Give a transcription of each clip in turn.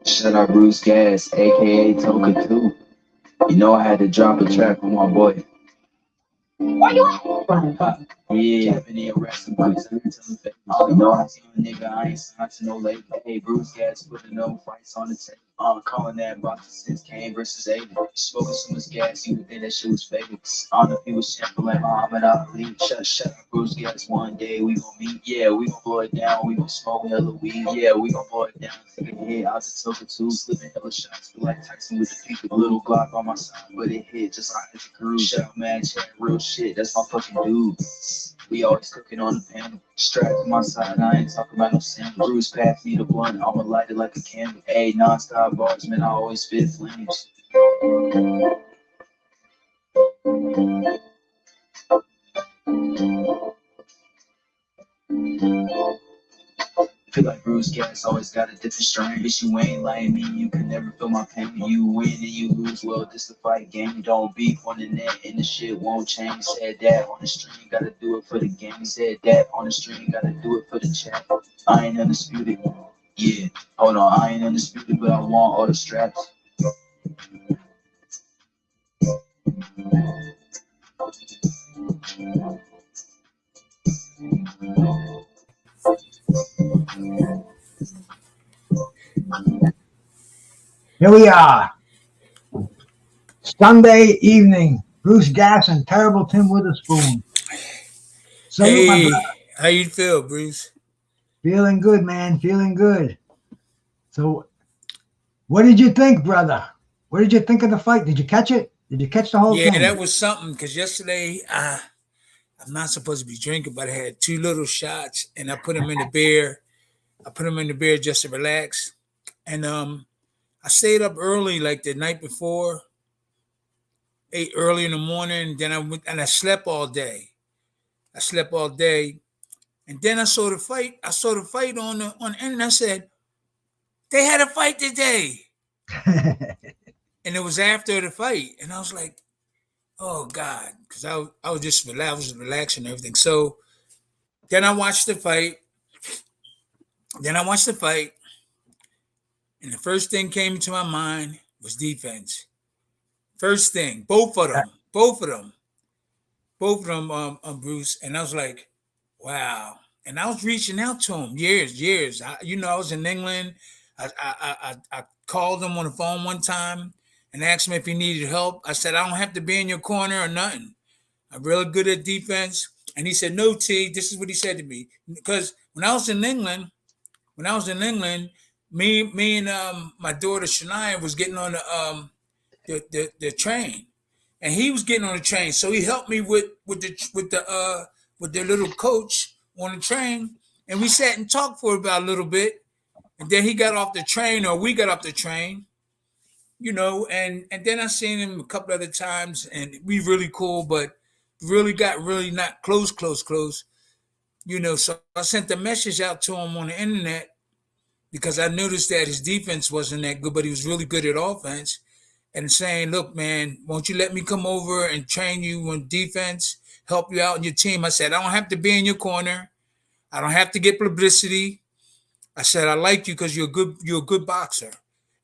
Shout out Bruce Gas, aka Toka 2. You know I had to drop a track with my boy. Where you at? Yeah, been here wrestling boots. I ain't telling fake. You know I tell a nigga I ain't signed to no label. Hey, Bruce Gas putting no fights on the table. Calling that boxing since Kane versus Abel. Smoking so much gas, you would think that shit was fake. I don't know if he was simple like Muhammad Ali. Shut up, Bruce Gas. One day we gon' meet. Yeah, we gon' blow it down. We gon' smoke hella weed. Yeah, we gon' blow it down. Take a hit out the Toka 2. Slipping hella shots. Feel like Tyson with the people. A little Glock on my side, but it hit just like the crew. Shut up, man. Chat real shit. That's my fucking dude. We always cooking on the panel. Strapped to my side, I ain't talking about no sandwich. Bruce passed me the blunt, I'ma light it like a candle. Hey, non-stop bars, man, I always spit flames. Feel like Bruce Gas always got a different strain. Bitch, you ain't like me, you can never feel my pain. You win and you lose, well, this the fight game. Don't beef on the net and the shit won't change. Said that on the stream, gotta do it for the game. Said that on the stream, gotta do it for the chat. I ain't undisputed. Yeah, hold on, I ain't undisputed, but I want all the straps. Here we are, Sunday evening. Bruce Gas and Terrible Tim Witherspoon. Salute, my brother. Hey, how you feel, Bruce? Feeling good, man. Feeling good. So, what did you think, brother? What did you think of the fight? Did you catch it? Did you catch the whole Yeah, thing? that was something because yesterday I'm not supposed to be drinking, but I had two little shots and I put them in the beer. I put them in the beer just to relax. And I stayed up early like the night before, ate early in the morning, then I went and I slept all day. I slept all day. And then I saw the fight. I saw the fight on the internet. I said, they had a fight today. And it was after the fight. And I was like, oh God, because I was just relaxing and everything. So then I watched the fight. And the first thing came to my mind was defense. First thing, both of them, Bruce. And I was like, wow. And I was reaching out to him years. I was in England. I called him on the phone one time and asked him if he needed help. I said, I don't have to be in your corner or nothing. I'm really good at defense. And he said, no, T, this is what he said to me. Because when I was in England, me and my daughter Shania was getting on the train. And he was getting on the train. So he helped me with the little coach on the train. And we sat and talked for about a little bit. And then he got off the train, or we got off the train, and then I seen him a couple other times, and we really cool, but really got really not close. So I sent the message out to him on the internet because I noticed that his defense wasn't that good, but he was really good at offense. And saying, look, man, won't you let me come over and train you on defense, help you out in your team? I said, I don't have to be in your corner. I don't have to get publicity. I said, I like you because you're a good boxer.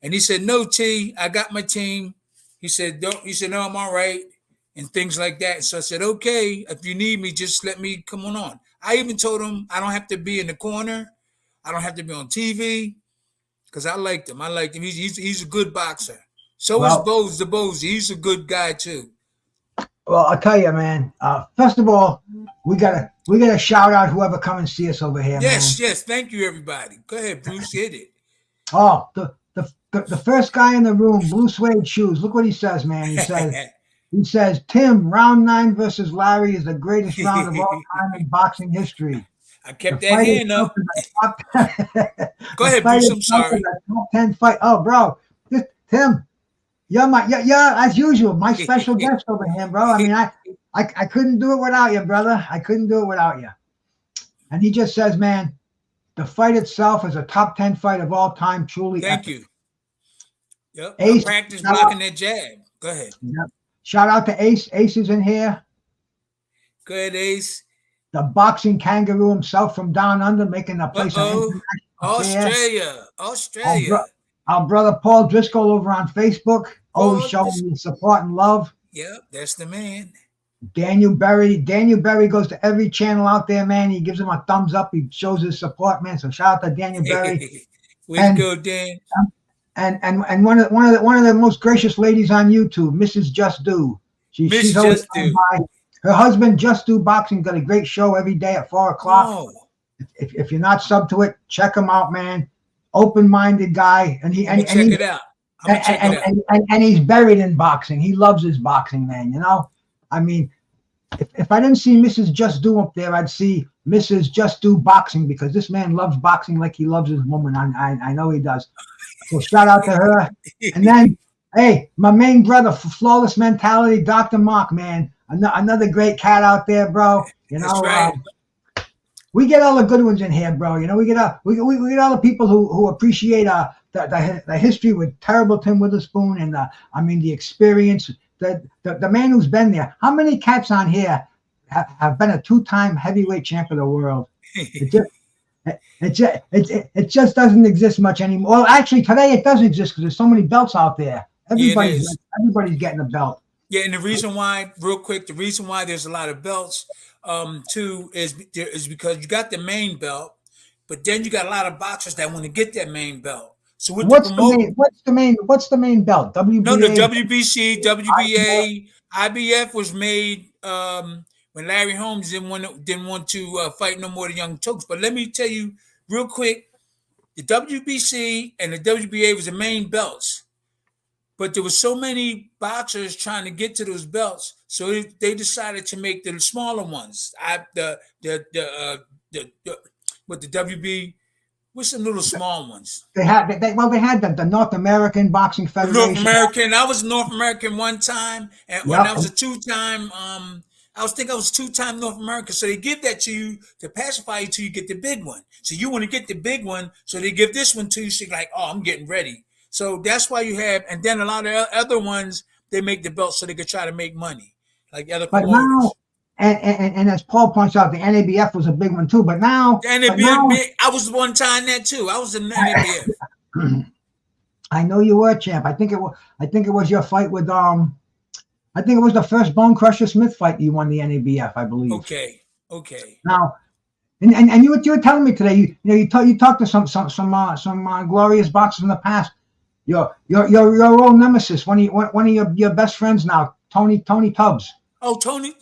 And he said, no, T, I got my team. He said, no, I'm all right. And things like that. So I said, okay, if you need me, just let me come on. I even told him I don't have to be in the corner. I don't have to be on TV because I liked him. He's a good boxer. So is Bose the Bose. He's a good guy too. Well, I'll tell you, man. First of all, we gotta shout out whoever come and see us over here, Yes, man. yes. Thank you, everybody. Go ahead, Bruce. Hit it. Oh, the first guy in the room, blue suede shoes. Look what he says, man. He says, Tim, round 9 versus Larry is the greatest round of all time in boxing history. I kept that hand up. Go ahead, Bruce. I'm sorry. Top 10 fight. Oh, bro, Tim, you're as usual, my special guest over here, bro. I mean, I couldn't do it without you, brother. I couldn't do it without you. And he just says, man, the fight itself is a top 10 fight of all time. Truly, thank epic. you. Yep, Ace, I practice blocking that jab. Go ahead. Yep. Shout out to Ace. Ace is in here. Go ahead, Ace. The boxing kangaroo himself from down under, making a place. Australia. Oh, our brother Paul Driscoll over on Facebook, always Paul showing me support and love. Yep, that's the man. Daniel Berry goes to every channel out there, man. He gives them a thumbs up. He shows his support, man. So shout out to Daniel Berry. Way to go, Dan. And one of the most gracious ladies on YouTube, Mrs. Just Do. She's always by. Her husband, Just Do Boxing, got a great show every day at 4 o'clock. Oh. If you're not sub to it, check him out, man. Open-minded guy, and check it out. And he's buried in boxing. He loves his boxing, man. You know, I mean, if I didn't see Mrs. Just Do up there, I'd see Mrs. Just Do Boxing, because this man loves boxing like he loves his woman. I know he does. So shout out to her. And then, hey, my main brother, Flawless Mentality, Dr. Mark, man. Another great cat out there, bro. You know, that's right. We get all the good ones in here, bro. You know, we get all the people who appreciate the history with Terrible Tim Witherspoon and the experience. The man who's been there. How many cats on here have been a 2-time heavyweight champ of the world? It just doesn't exist much anymore. Well, actually, today it does exist because there's so many belts out there. Everybody's getting a belt. Yeah, and the reason why, real quick, there's a lot of belts, too, is because you got the main belt, but then you got a lot of boxers that want to get that main belt. So what's the main belt? WBA? No, the WBC, WBA, IBF was made when Larry Holmes didn't want to fight no more of the young Turks. But let me tell you real quick, the WBC and the WBA was the main belts. But there were so many boxers trying to get to those belts, so they decided to make the smaller ones. The WB, what's some little small ones? They had the North American Boxing Federation. North American. I was North American one time, and when I was a 2-time, I was 2-time North American. So they give that to you to pacify you till you get the big one. So you want to get the big one, so they give this one to you. So you're like, oh, I'm getting ready. So that's why you have, and then a lot of other ones, they make the belt so they could try to make money, like other promoters. Now, and as Paul points out, the NABF was a big one too. But now, I was one time there too. I was in the NABF. I know you were, champ. I think it was your fight with I think it was the first Bone Crusher Smith fight you won the NABF, I believe. Okay. Now, and you were telling me today, you talked to some glorious boxers in the past. Your old nemesis, one of your best friends now, Tony Tubbs. Oh, Tony,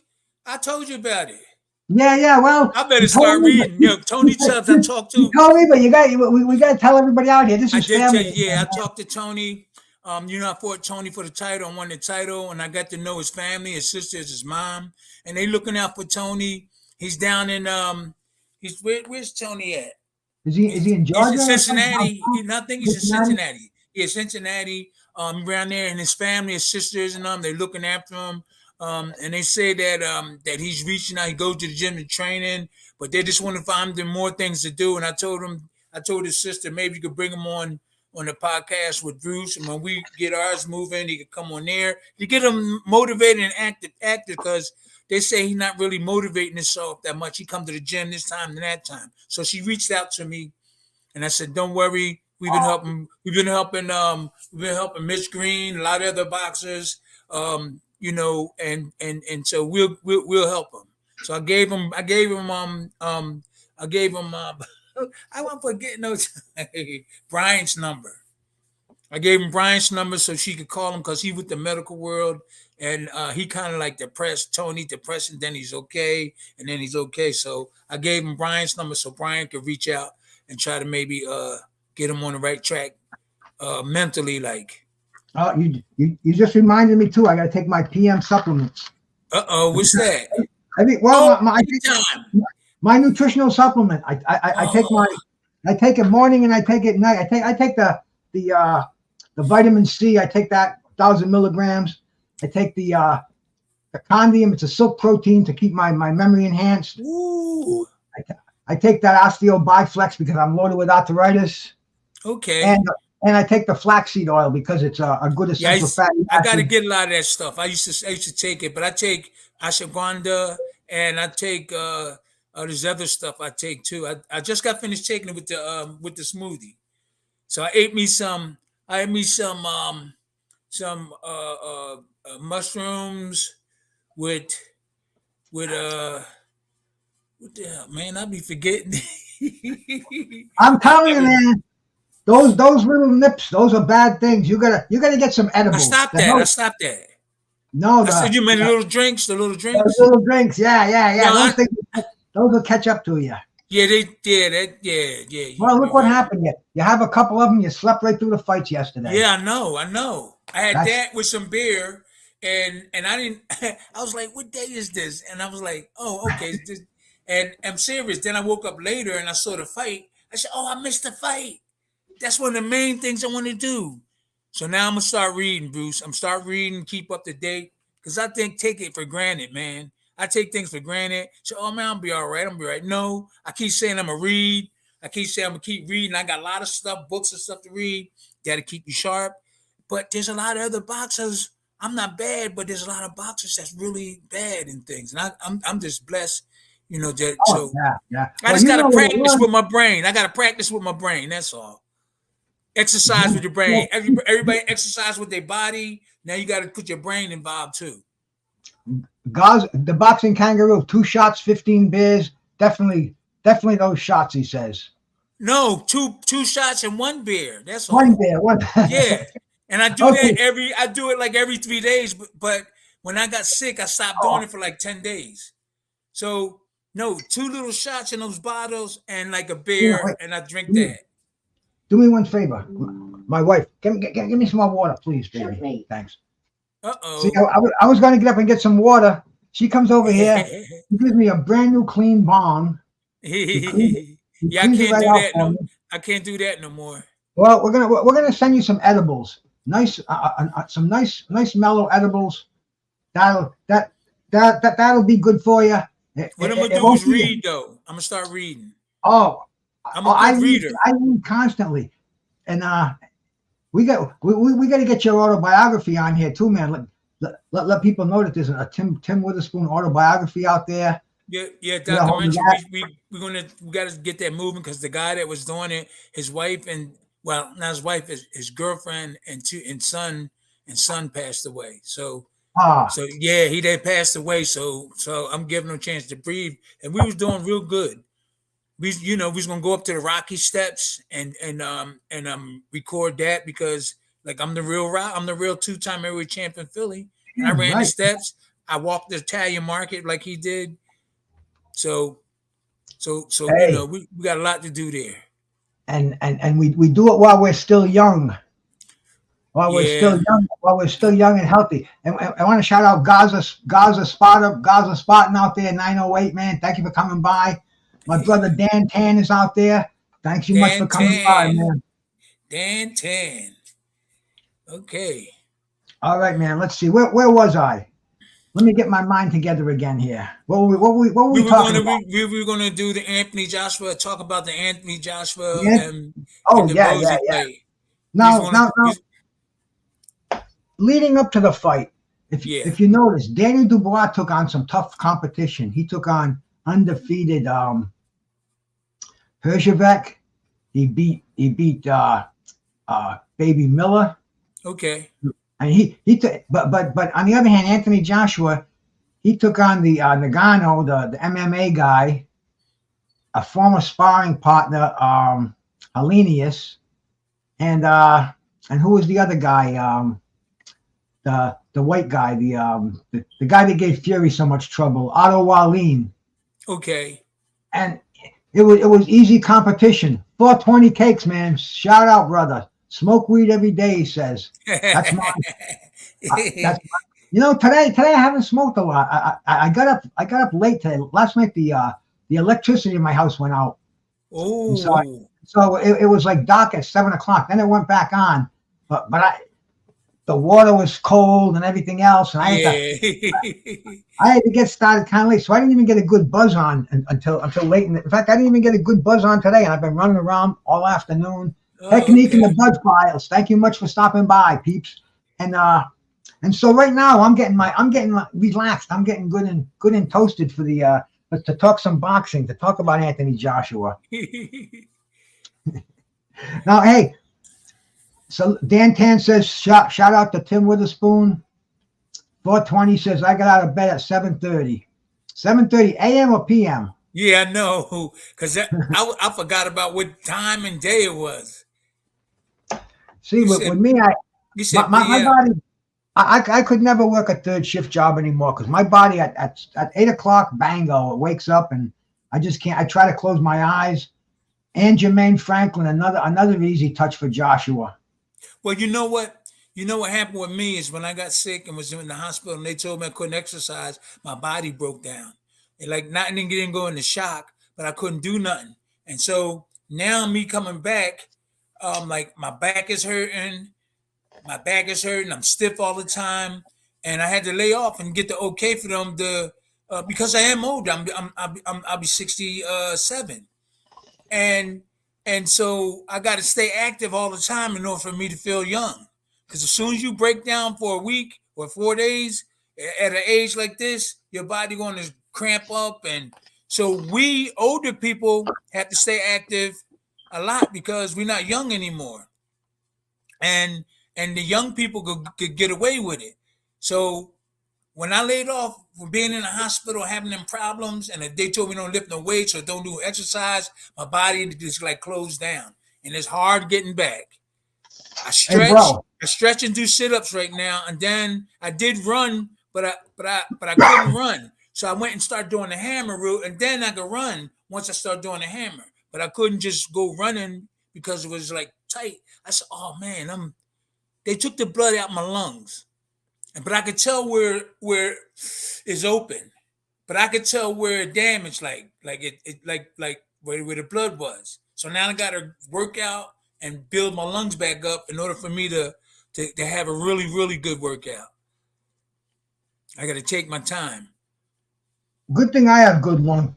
I told you about it. Yeah. Well, I better start reading. Tony Tubbs, I talked to. You told me, but we got to tell everybody out here. This is family. I talked to Tony. I fought Tony for the title. I won the title, and I got to know his family, his sisters, his mom, and they looking out for Tony. He's down in where's Tony at? Is he in Georgia? He's in Cincinnati. I think he's in Cincinnati. Yeah, Cincinnati, around there, and his family, his sisters, and they're looking after him. And they say that he's reaching out. He goes to the gym and training, but they just want to find him more things to do. And I told his sister, maybe you could bring him on the podcast with Bruce, and when we get ours moving, he could come on there to get him motivated and active because they say he's not really motivating himself that much. He come to the gym this time and that time. So she reached out to me, and I said, "Don't worry. We've been helping Mitch Green, a lot of other boxers, and so we'll help him." So I gave him I won't forget Brian's number. I gave him Brian's number so she could call him because he with the medical world, and he kind of like depressed. Tony depressed, and then he's okay, and then he's okay. So I gave him Brian's number so Brian could reach out and try to maybe get him on the right track mentally, like. Oh, you just reminded me too. I got to take my PM supplements. What's that? I think my nutritional supplement. I take it morning and I take it night. I take the vitamin C. I take that 1,000 milligrams. I take the Condium. It's a silk protein to keep my memory enhanced. Ooh. I take that Osteo Biflex because I'm loaded with arthritis. Okay. And I take the flaxseed oil because it's a good essential fat. I got to get a lot of that stuff. I used to take it, but I take ashwagandha and I take there's other stuff I take too. I just got finished taking it with the smoothie. So I ate me some I had me some mushrooms with with what the hell, man? I be forgetting. I'm telling you, man. Those little nips, those are bad things. You gotta get some I edibles. stopped that. I stopped that. No, I said, you meant the the little drinks, the little those drinks. little drinks. Yeah. No, Those things, those will catch up to you. yeah, yeah. Well, look You're what right. happened. You have a couple of them. You slept right through the fights yesterday. Yeah, I know. I had That's that with some beer, and I didn't. I was like, "What day is this?" And I was like, "Oh, okay." It's this, and I'm serious. Then I woke up later and I saw the fight. I said, "Oh, I missed the fight." That's one of the main things I want to do. So now I'm gonna start reading, Bruce. I'm start reading, keep up to date, because I think take it for granted, man. I take things for granted. So, oh man, I'll be all right. I'll be all right. No, I keep saying I'm gonna read. I keep saying I'm gonna keep reading. I got a lot of stuff, books and stuff to read. Got to keep you sharp. But there's a lot of other boxers. I'm not bad, but there's a lot of boxers that's really bad in things, and I'm just blessed, That, oh so yeah. I Well, just you gotta know what it practice was. with my brain. I gotta practice with my brain. That's all. Exercise with your Yeah, brain. Everybody exercise with their body. Now you got to put your brain involved too. the boxing kangaroo, 2 shots, 15 beers. Definitely those shots. He says No, two shots and one beer. That's one all. beer, one. Yeah, and I do that Okay. I do it like every 3 days. But when I got sick, I stopped doing Oh, it for like 10 days. So no, 2 little shots in those bottles and like a beer, wait. and I drink Do me, that. do me one favor. My wife, give me some more water, please, baby. Thanks. Uh See, oh. I was going to get up and get some water. She comes over here. She gives me a brand new clean bong. He Yeah, I cleans it can't right do out that. for No, me. I can't do that no more. Well, we're gonna send you some edibles. Nice, some nice mellow edibles. That'll that'll be good for you. What I'm gonna It do won't is be. read though. I'm gonna start reading. Oh, I'm a I good read. reader. I read constantly, and we got to get your autobiography on here too, man. Let people know that there's a Tim Witherspoon autobiography out there. Yeah, Get a hold of documentary. that. We got to get that moving because the guy that was doing it, his wife and well, not his wife, his girlfriend and son passed away. Ah, So yeah, they passed away. So I'm giving him a chance to breathe, and we was doing real good. We was gonna go up to the Rocky Steps and record that because like I'm the real 2-time heavyweight champion Philly, and I yeah, ran the right. steps. I walked the Italian market like he did. So Hey, we got a lot to do there. and we do it while we're still young. Yeah, While we're still young and healthy. And I want to shout out Gaza Spartan out there, 908, man. Thank you for coming by. My brother Dan Tan is out there. Thanks you much for Dan coming by, Tan, man. Dan Tan. Okay, All right, man. Let's see. Where was I? Let me get my mind together again here. What were we talking about? we were gonna do the Anthony Joshua. Talk about the Anthony Joshua Yeah. and Oh the yeah. Rosie fight. We was Now gonna, now now leading up to the fight, yeah. if you notice, Daniel Dubois took on some tough competition. He took on undefeated Pershevek. He beat Baby Miller. Okay. And he took, but on the other hand, Anthony Joshua, he took on the Nagano, the MMA guy, a former sparring partner, Alenius, and who was the other guy? The white guy, the guy that gave Fury so much trouble, Otto Wallin. Okay. And it was easy competition. 420 cakes, man. Shout out, brother. Smoke weed every day, he says. That's mine. That's today I haven't smoked a lot. I got up late today. Last night the electricity in my house went out. Oh. So it was like dark at 7:00. Then it went back on. But the water was cold and everything else, and I had to get started kind of late, so I didn't even get a good buzz on until late. In fact, I didn't even get a good buzz on today, and I've been running around all afternoon. Technique in the Bud Files. Thank you much for stopping by, peeps. And so right now I'm getting relaxed. I'm getting good and toasted for the to talk some boxing, to talk about Anthony Joshua. Now, hey, So Dan Tan says, shout out to Tim Witherspoon. 420 says, I got out of bed at 7:30. 7:30 a.m. or p.m.? Yeah, I know, because I forgot about what time and day it was. See, with me, you said my PM. body, I could never work a third shift job anymore because my body at 8 o'clock, bango, it wakes up and I just can't. I try to close my eyes. And Jermaine Franklin, another easy touch for Joshua. Well, you know what? You know what happened with me is when I got sick and was in the hospital and they told me I couldn't exercise, my body broke down. And like nothing didn't go into shock, but I couldn't do nothing. And so now me coming back, like my back is hurting, I'm stiff all the time, and I had to lay off and get the okay for them to because I am older. I'll be 67, and so I got to stay active all the time in order for me to feel young. Because as soon as you break down for a week or 4 days at an age like this, your body going to cramp up, and so we older people have to stay active a lot because we're not young anymore, and the young people could get away with it. So when I laid off from being in the hospital, having them problems, and they told me don't lift no weights or don't do exercise, my body just like closed down, and it's hard getting back. I stretch and do sit-ups right now, and then I did run, but I couldn't run, so I went and started doing the hammer route, and then I could run once I started doing the hammer, but I couldn't just go running because it was like tight. I said, "Oh man, they took the blood out my lungs." But I could tell where it's open, but I could tell where it damaged, like where the blood was. So now I got to work out and build my lungs back up in order for me to have a really good workout. I got to take my time. Good thing I have good lung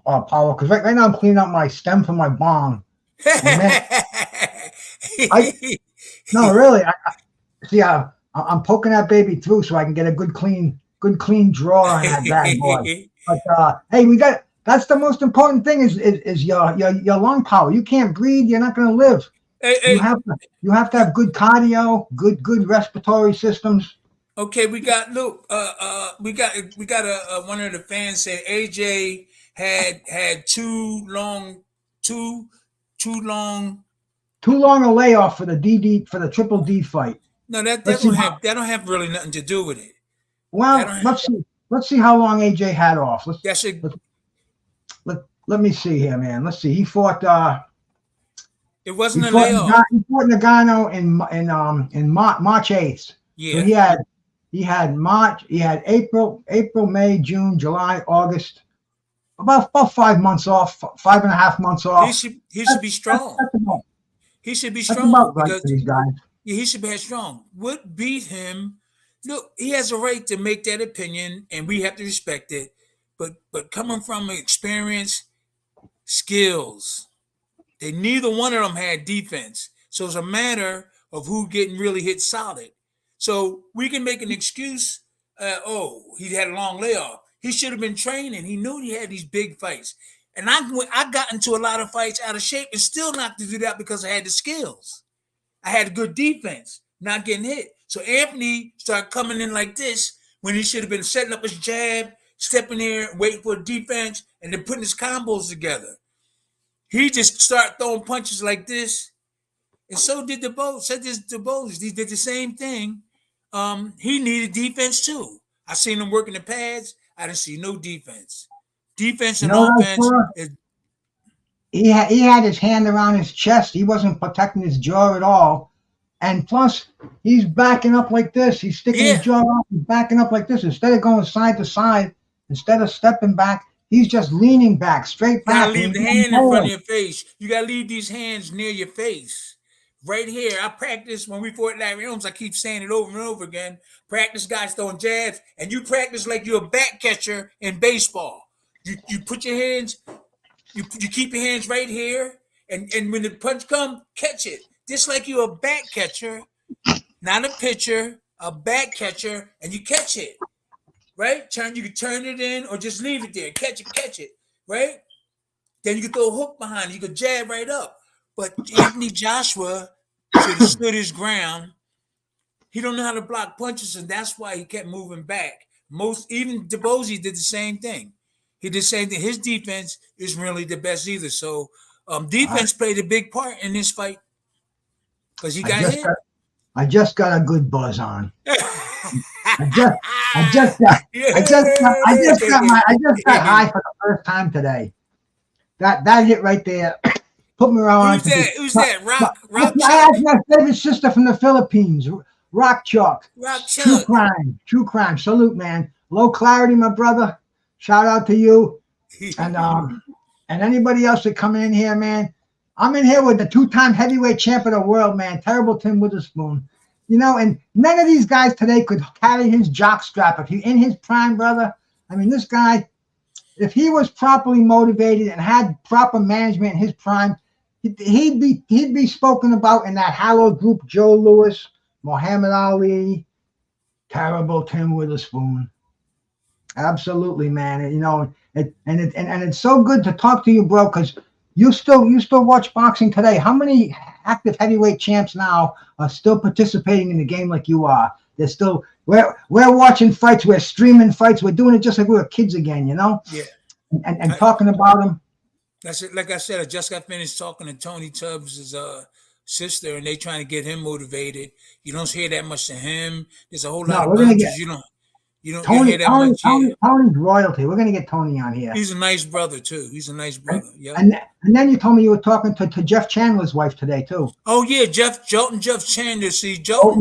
power because right now I'm cleaning up my stem for my bong. No, really, I'm poking that baby through so I can get a good clean draw on that bad boy. But hey, that's the most important thing is your lung power. You can't breathe, you're not going to live. You have to have good cardio, good respiratory systems. Okay, we got we got one of the fans said AJ had too long a layoff for the Triple D fight. No, that don't have really nothing to do with it. Well, let's see how long AJ had off. Let me see here, man. Let's see. He fought. It wasn't a layoff. He fought Nagano in March 8th. Yeah. So he had March. He had April, May, June, July, August. About 5 months off, 5.5 months off. He should be strong. He should be strong because these guys. Yeah, he should be strong. What beat him? Look, he has a right to make that opinion, and we have to respect it. But coming from experience, skills, neither one of them had defense. So it's a matter of who getting really hit solid. So we can make an excuse. He had a long layoff. He should have been training. He knew he had these big fights. And I got into a lot of fights out of shape and still not to do that because I had the skills. I had good defense, not getting hit. So Anthony started coming in like this when he should have been setting up his jab, stepping there, waiting for a defense, and then putting his combos together. He just started throwing punches like this. And so did the Bows. He did the same thing. He needed defense too. I seen him working the pads. I didn't see no defense. Defense and offense. He had his hand around his chest. He wasn't protecting his jaw at all. And plus, he's backing up like this. He's sticking his jaw out and backing up like this. Instead of going side to side, instead of stepping back, he's just leaning back, straight back. You gotta leave the hand in front of your face. You gotta leave these hands near your face. Right here. I practice when we fought Larry Holmes. I keep saying it over and over again. Practice guys throwing jabs, and you practice like you're a back catcher in baseball. You put your hands, you keep your hands right here, and when the punch comes, catch it. Just like you're a back catcher, not a pitcher, a back catcher, and you catch it. Right? You can turn it in or just leave it there. Catch it, right? Then you can throw a hook behind it. You can jab right up. But Anthony Joshua should have stood his ground. He don't know how to block punches, and that's why he kept moving back. Even DeBosi did the same thing. He did the same thing. His defense isn't really the best either. So defense played a big part in this fight because he I got just hit. got I just got a good buzz on. I just got high for the first time today. That hit right there put me around. Who's that? Rock I Chuck? asked my favorite sister from the Philippines, Rock Chuck. Rock Chuck. True crime. Salute, man. Low clarity, my brother. Shout out to you. And anybody else that coming in here, man. I'm in here with the 2-time heavyweight champ of the world, man. Terrible Tim Witherspoon. And none of these guys today could carry his jock strap. If he in his prime, brother, I mean, this guy, if he was properly motivated and had proper management in his prime, he'd be spoken about in that hallowed group. Joe Louis, Muhammad Ali, terrible Tim Witherspoon. Absolutely, man. And it's so good to talk to you, bro, because you still watch boxing today. How many active heavyweight champs now are still participating in the game like you are? They're still we're watching fights, we're streaming fights, we're doing it just like we were kids again, Yeah. And talking about them. That's it. Like I said, I just got finished talking to Tony Tubbs' sister, and they trying to get him motivated. You don't hear that much to him. There's a whole lot of punches. You don't hear that much. Tony's royalty. We're gonna get Tony on here. He's a nice brother too. He's a nice brother. Yeah. And then you told me you were talking to Jeff Chandler's wife today too. Oh yeah, Jeff Chandler. See, Jeff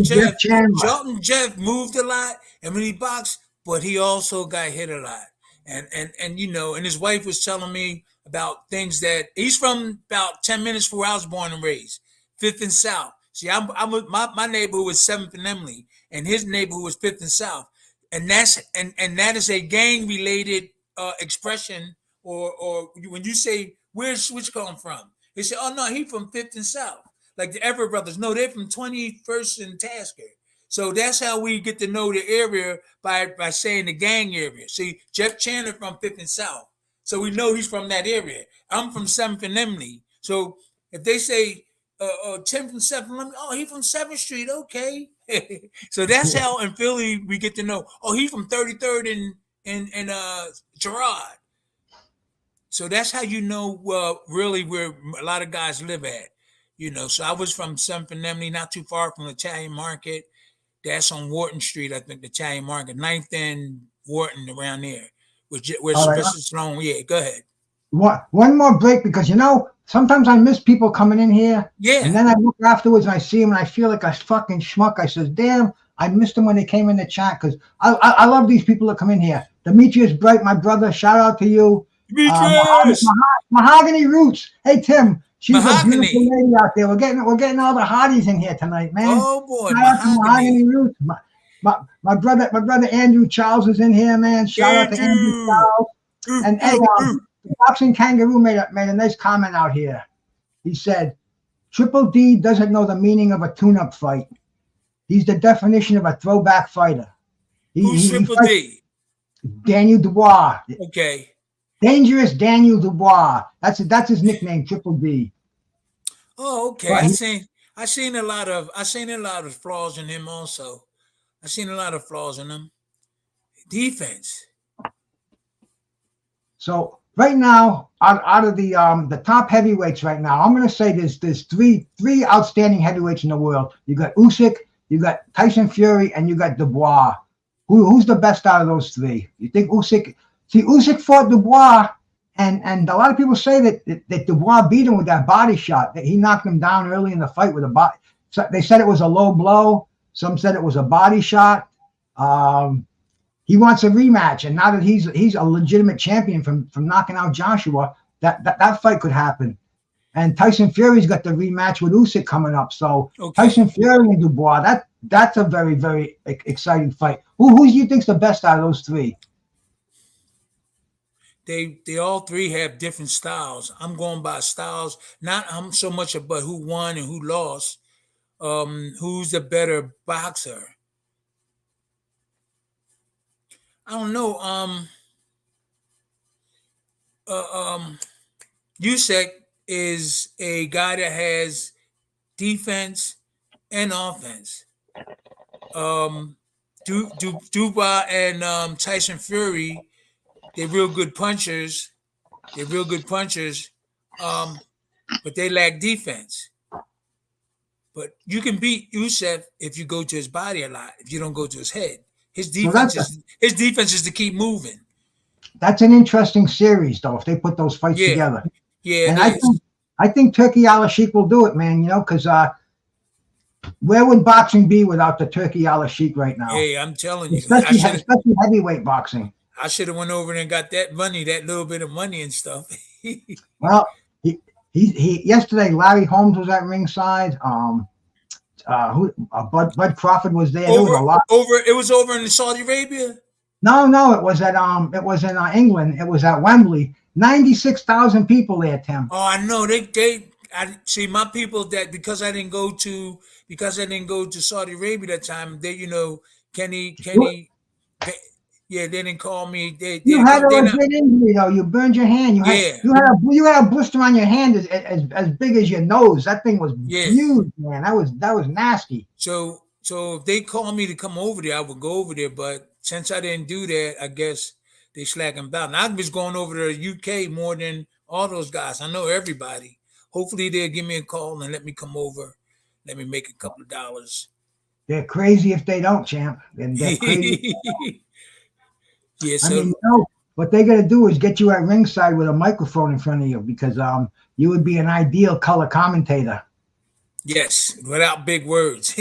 moved a lot, and when he boxed, but he also got hit a lot. And and his wife was telling me about things that he's from about 10 minutes from where I was born and raised, 5th and South. See, my neighborhood was 7th and Emily, and his neighborhood was 5th and South. And that is a gang related expression, or when you say where's Switch come from, they say, oh no, he from 5th and South, like the Everett brothers. No, they're from 21st and Tasker. So that's how we get to know the area by saying the gang area. See, Jeff Chandler from 5th and South, so we know he's from that area. I'm from 7th and Emily, so if they say Tim from 7th and Emily, oh, he from 7th Street, okay. So that's how in Philly we get to know. Oh, he's from 33rd and Girard. So that's how you know really where a lot of guys live at. So I was from 7th and Emily, not too far from the Italian Market. That's on Wharton Street, I think, the Italian Market, 9th and Wharton, around there. Where Sylvester Stallone. Yeah, go ahead. One more break, because sometimes I miss people coming in here. Yeah. And then I look afterwards and I see them and I feel like a fucking schmuck. I says, damn, I missed them when they came in the chat, because I love these people that come in here. Demetrius Bright, my brother, shout out to you. Demetrius! Mahogany Roots. Hey, Tim. She's Mahogany. a beautiful lady out there. We're getting all the hotties in here tonight, man. Oh boy, shout out to Mahogany Roots. My brother Andrew Charles is in here, man. Shout out to Andrew Charles. And hey, Boxing Kangaroo made a nice comment out here. He said, Triple D doesn't know the meaning of a tune-up fight. He's the definition of a throwback fighter. Who's Triple D? Daniel Dubois. Okay. Dangerous Daniel Dubois. That's his nickname, Triple D. Oh, okay. I seen a lot of flaws in him also. I seen a lot of flaws in him. Defense. So right now, out of the top heavyweights right now, I'm gonna say there's three outstanding heavyweights in the world. You got Usyk, you got Tyson Fury, and you got Dubois. Who's the best out of those three? You think Usyk? See, Usyk fought Dubois, and a lot of people say that Dubois beat him with that body shot. That he knocked him down early in the fight with a body. So they said it was a low blow. Some said it was a body shot. He wants a rematch, and now that he's a legitimate champion from knocking out Joshua, that fight could happen. And Tyson Fury's got the rematch with Usyk coming up. So okay. Tyson Fury and Dubois, that's a very, very exciting fight. Who do you think's the best out of those three? They all three have different styles. I'm going by styles, not so much about who won and who lost. Who's the better boxer? I don't know. Usyk is a guy that has defense and offense. Duba and Tyson Fury, they're real good punchers. They're real good punchers, but they lack defense. But you can beat Youssef if you go to his body a lot. If you don't go to his head, So his defense is to keep moving. that's an interesting series, though. If they put those fights Yeah, together, yeah, and it is. I think Turkey Al Sheikh will do it, man. You know, because where would boxing be without the Turkey Al Sheikh right now? Hey, I'm telling you, Especially heavyweight boxing. I should have went over there and got that money, that little bit of money and stuff. Well, he yesterday Larry Holmes was at ringside. Bud Crawford was there. There was a lot. It was over in Saudi Arabia. No, it was in England. It was at Wembley. 96,000 people there, Tim. Oh, I know. I see my people that because I didn't go to Saudi Arabia that time. They, Kenny, yeah, they didn't call me. You had a legit injury though. You burned your hand. You had a blister on your hand as big as your nose. That thing was huge, man. That was nasty. So if they call me to come over there, I would go over there. But since I didn't do that, I guess they slacking about. And I was going over to the UK more than all those guys. I know everybody. Hopefully they'll give me a call and let me come over. Let me make a couple of dollars. They're crazy if they don't, champ. And they're crazy. Yeah, I mean, what they're gonna do is get you at ringside with a microphone in front of you because you would be an ideal color commentator. Yes, without big words.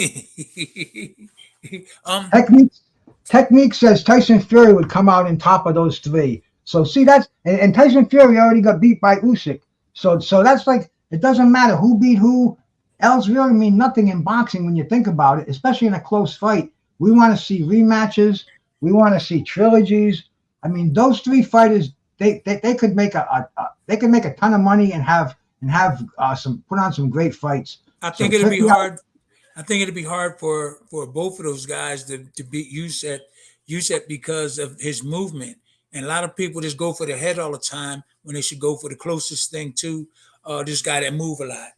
Technique says Tyson Fury would come out on top of those three. So see and Tyson Fury already got beat by Usyk. So that's like it doesn't matter who beat who. Else really mean nothing in boxing when you think about it, especially in a close fight. We want to see rematches. We want to see trilogies. I mean, those three fighters, they could make a ton of money and have put on some great fights. I think it'd be hard. I think it'd be hard for both of those guys to beat Usyk because of his movement. And a lot of people just go for the head all the time when they should go for the closest thing to this guy that move a lot.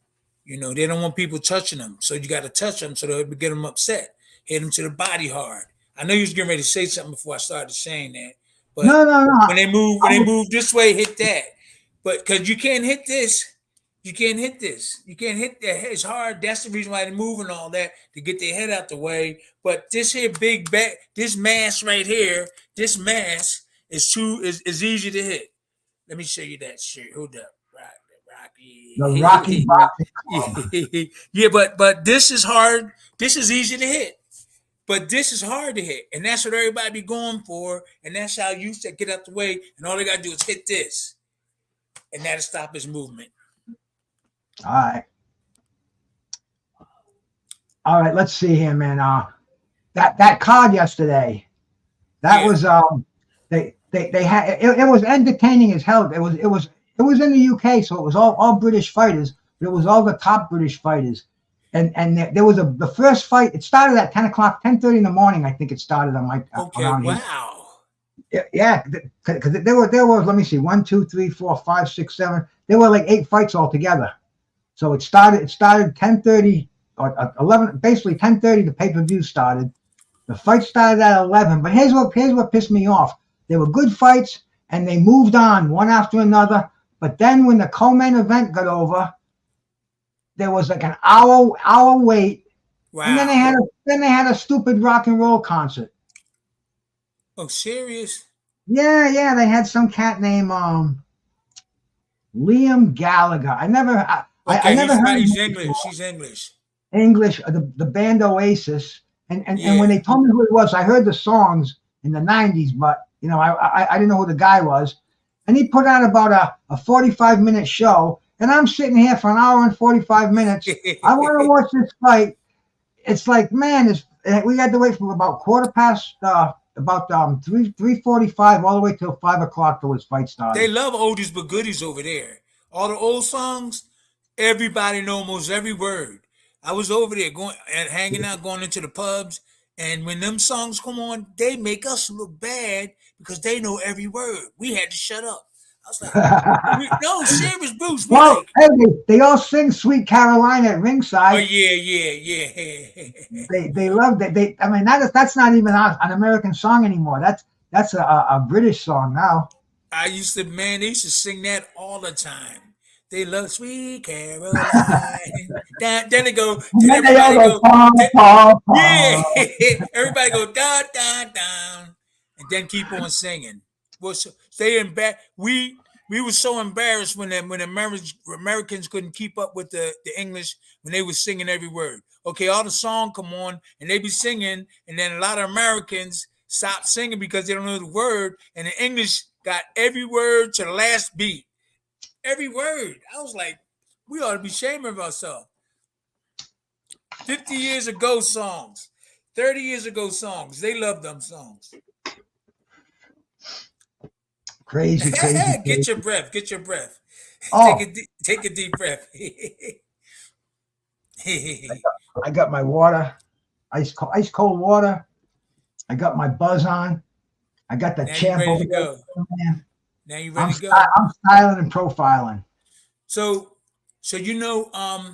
They don't want people touching them, so you got to touch them so they'll get them upset. Hit them to the body hard. I know you was getting ready to say something before I started saying that, but no. When they move this way, hit that. But because you can't hit this, you can't hit that. It's hard. That's the reason why they're moving all that to get their head out the way. But this here big back, this mass right here, this mass is easy to hit. Let me show you that shit. Hold up. The Rocky boxing. Yeah, but this is hard. This is easy to hit, but this is hard to hit, and that's what everybody be going for, and that's how you used to get out the way, and all they gotta do is hit this, and that'll stop his movement. All right. Let's see here, man. That card yesterday, was they had it was entertaining as hell. It was in the UK, so it was all British fighters, but it was all the top British fighters. And there was the first fight. It started at 10 o'clock, 10:30 in the morning. I think it started on my around wow. Here. Yeah, because there was let me see 1, 2, 3, 4, 5, 6, 7. There were like 8 fights altogether. So it started 10:30 or 11. Basically 10:30 the pay-per-view started. The fight started at 11. But here's what pissed me off. They were good fights and they moved on one after another. But then when the co-main event got over, there was like an hour wait. Wow. And then they had a stupid rock and roll concert. Oh, serious? Yeah. They had some cat named Liam Gallagher. I never heard. He's English. He's English. English. The band Oasis. And when they told me who it was, I heard the songs in the 90s, but I didn't know who the guy was. And he put out about a 45-minute show, and I'm sitting here for an hour and 45 minutes. I want to watch this fight. It's like, man, we had to wait from about quarter past, about 3:45 all the way till 5 o'clock till his fight started. They love oldies but goodies over there. All the old songs, everybody knows almost every word. I was over there going and hanging out, going into the pubs, and when them songs come on, they make us look bad because they know every word. We had to shut up. was like, no, serious, Bruce. We Well, like, hey, they all sing "Sweet Caroline" at oh ringside. yeah. They love that. I mean, that's not even an American song anymore. That's a British song now. I used to, man, they used to sing that all the time. They love Sweet Caroline. Then they go, And then then they all everybody go, go, "Pa, then, pa, yeah, pa." everybody go down, down, down, and then keep on singing. Well, so they we were so embarrassed when Americans couldn't keep up with the English when they were singing every word. Okay, all the song come on and they be singing, and then a lot of Americans stop singing because they don't know the word, and the English got every word to the last beat. Every word. I was like, we ought to be ashamed of ourselves. 50 years ago songs, 30 years ago songs. They love them songs. Crazy, crazy, Get crazy. your breath. Get your breath. Oh, Take a deep breath. I got my water, ice cold water. I got my buzz on. I got the Now you champ ready over to there. go. Man. Now you I'm ready to go. I'm styling and profiling. So you know, a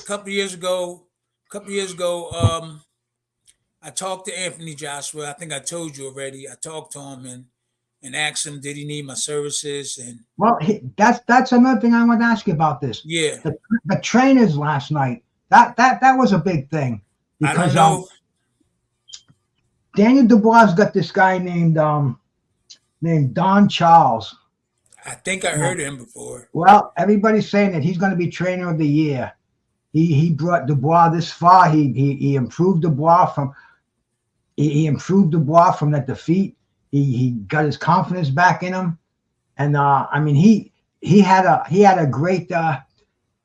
couple of years ago, I talked to Anthony Joshua. I think I told you already. I talked to him and asked him, did he need my services? And Well, that's another thing I want to ask you about this. yeah, The trainers last night. That was a big thing I don't because know. Daniel Dubois got this guy named Don Charles. I think I Well, heard of him before. well, everybody's saying that he's going to be trainer of the year. He brought Dubois this far. He improved Dubois from he improved Dubois from that defeat. He got his confidence back in him, and I mean he had a great.